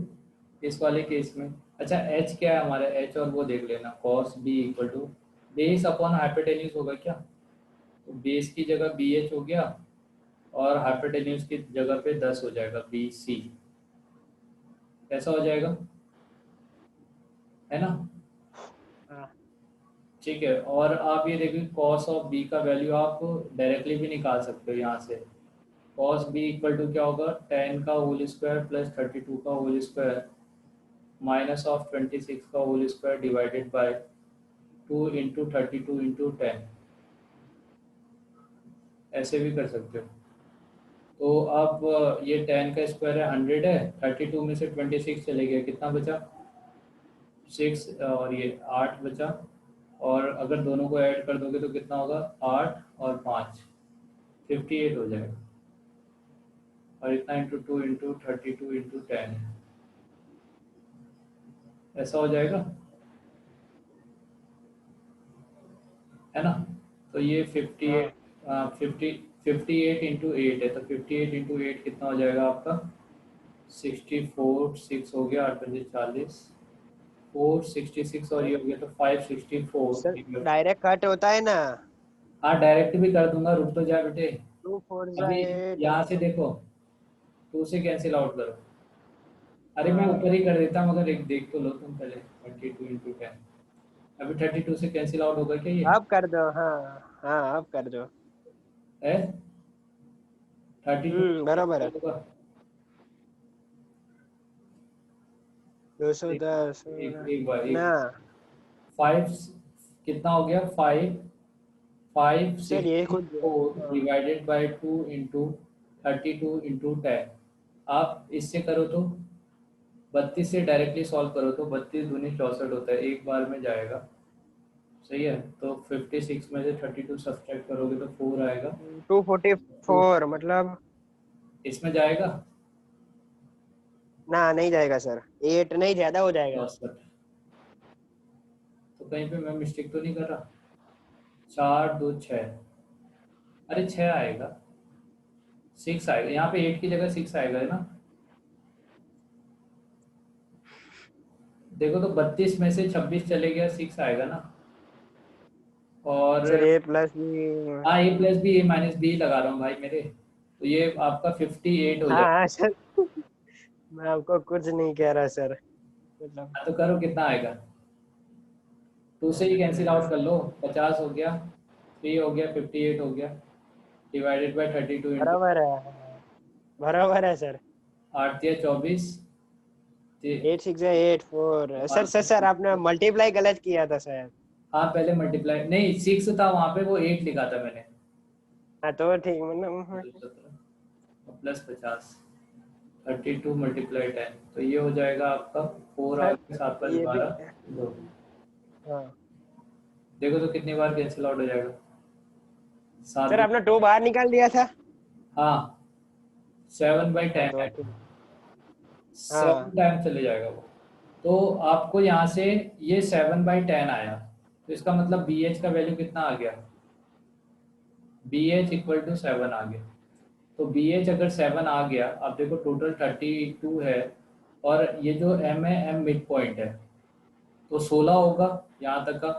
इस वाले केस में, अच्छा h क्या है हमारा, h और वो देख लेना, cos b equal to base upon hypotenuse होगा क्या? तो बेस की जगह bh हो गया, और हाइपोटेन्यूज की जगह पे 10 हो जाएगा bc, ऐसा हो जाएगा, है ना? हाँ ठीक है, और आप ये देखिए cos ऑफ b का वैल्यू आप डायरेक्टली भी निकाल सकते हो यहाँ से। cos b इक्वल टू क्या होगा, 10 का होल स्क्वायर प्लस 32 का होल स्क्वायर माइनस ऑफ 26 का whole square divided by 2 into 32 into 10, ऐसे भी कर सकते हो। तो अब ये 10 का स्क्वायर है 100 है, 32 में से 26 चले गया, कितना बचा? 6, और ये 8 बचा, और अगर दोनों को ऐड कर दोगे तो कितना होगा, 8 और 5 58 हो जाएगा, और इतना इंटू 2 इंटू 32 इंटू 10, ऐसा हो जाएगा, है ना? तो ये 58 58 इंटू 8 है, तो 58 इंटू 8 कितना हो जाएगा आपका, 64, 6 हो गया, 8 पंजे 40, 466, और ये हो गया तो 564। सर, डायरेक्ट कट होता है ना। हाँ डायरेक्ट भी कर दूंगा, रुक तो जा बेटे। 2 4 अभी 8। यहाँ से देखो, 2 से कैंसिल आउट करो, अरे मैं हाँ ऊपर ही कर देता हूँ, मगर एक देख तो लो तुम पहले, 32 इंटू 10, अभी 32 से कैंसिल आउट होगा क्या ये? अब कर दो, हाँ हाँ अब कर दो। है 32 बराबर है। होगा, 210 एक बार ना। 5 कितना हो गया, 5 सर ये खुद 64 डिवाइडेड बाय 2 इंटू 32 इंटू 10, आप इससे करो तो 32 से डायरेक्टली सॉल्व करो तो 32 दूनी 64 होता है, एक बार में जाएगा, सही है? तो 56 में से 32 सब्सट्रैक्ट करोगे तो 4 आएगा, 244 मतलब। इसमें जाएगा ना नहीं जाएगा सर, 8 नहीं, ज्यादा हो जाएगा। 64, तो कहीं पे मैं मिस्टेक तो नहीं कर रहा? 4 2 6, अरे 6 आएगा, 6 आएगा यहाँ पे, 8 की जगह 6 आएगा, है ना? देखो तो 32 में से 26 चले गया, 6 आएगा ना, और सर ए प्लस बी। हाँ ए प्लस बी, ए माइनस बी लगा रहा हूँ भाई मेरे, तो ये आपका 58 हो हाँ जाएगा। हाँ सर, मैं आपको कुछ नहीं कह रहा सर, मतलब। हाँ, तो करो कितना आएगा, 2 से ही कैंसिल आउट कर लो, 50 हो गया, 3 हो गया, 58 हो गया, डिवाइडेड बाय 32 इंटू बराबर है, बराबर है सर। 8 या 24, 8 6 8 4। सर सर सर आपने मल्टीप्लाई गलत किया था सर। हाँ पहले मल्टीप्लाई नहीं, 6 था वहाँ पे, वो 8 लिखा था मैंने, हाँ तो ठीक मतलब। 17 प्लस 50, 32 मल्टीप्लाई 10, तो ये हो जाएगा आपका 4 आ सर गया, 7 5 ये भी 12 2, हाँ। देखो तो कितनी बार कैंसिल आउट हो जाएगा, 7 सर आपने 2 बाहर निकाल दिया था। हाँ 7/10 तो है, ठीक। 7 टाइम चले जाएगा वो, तो आपको यहाँ से ये 7/10 आया, तो इसका मतलब बी एच का वैल्यू कितना आ गया, बी एच इक्वल टू 7 आ गया। तो बी एच अगर 7 आ गया, आप देखो टोटल 32 है, और ये जो एम है, एम मिड पॉइंट है, तो 16 होगा यहाँ तक का,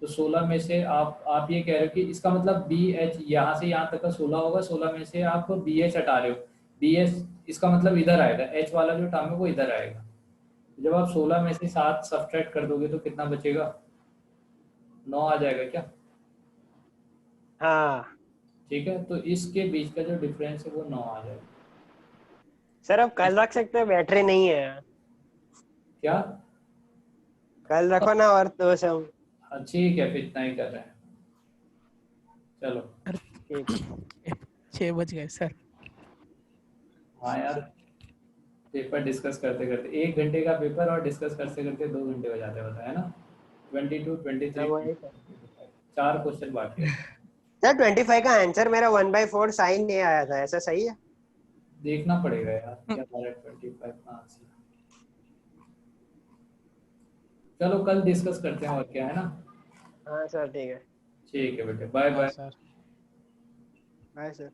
तो 16 में से आप ये कह रहे हो कि इसका मतलब बी एच यहाँ से यहाँ तक का 16 होगा, 16 में से आप बी एच हटा रहे हो, बी एच इसका मतलब इधर आएगा, एच वाला जो टर्म है वो इधर आएगा, जब आप 16 में से 7 सब्ट्रैक्ट कर दोगे तो कितना बचेगा, 9 आ जाएगा क्या? हाँ ठीक है, तो इसके बीच का जो डिफरेंस है वो 9 आ जाएगा। सर अब कल रख सकते हैं, बैटरी नहीं है। क्या? कल रखो ना, और तो सब ठीक है, फिर इतना ही कर रहे हैं, चलो। ठीक 6 बज गए सर। हाँ यार, पेपर डिस्कस करते करते 1 घंटे का पेपर और डिस्कस करते करते 2 घंटे हो जाते हैं, है ना। 22, 23, वही सर। 4 क्वेश्चन बाकी है। सर 25 का आंसर मेरा 1/4 साइन नहीं आया था, ऐसा सही है? देखना पड़ेगा यार क्या हमारा 25 का आंसर। चलो कल डिस्कस करते हैं, और क्या है ना। हाँ सर ठीक है। ठीक है बेटे, बाय हाँ बाय। सर। Bye sir.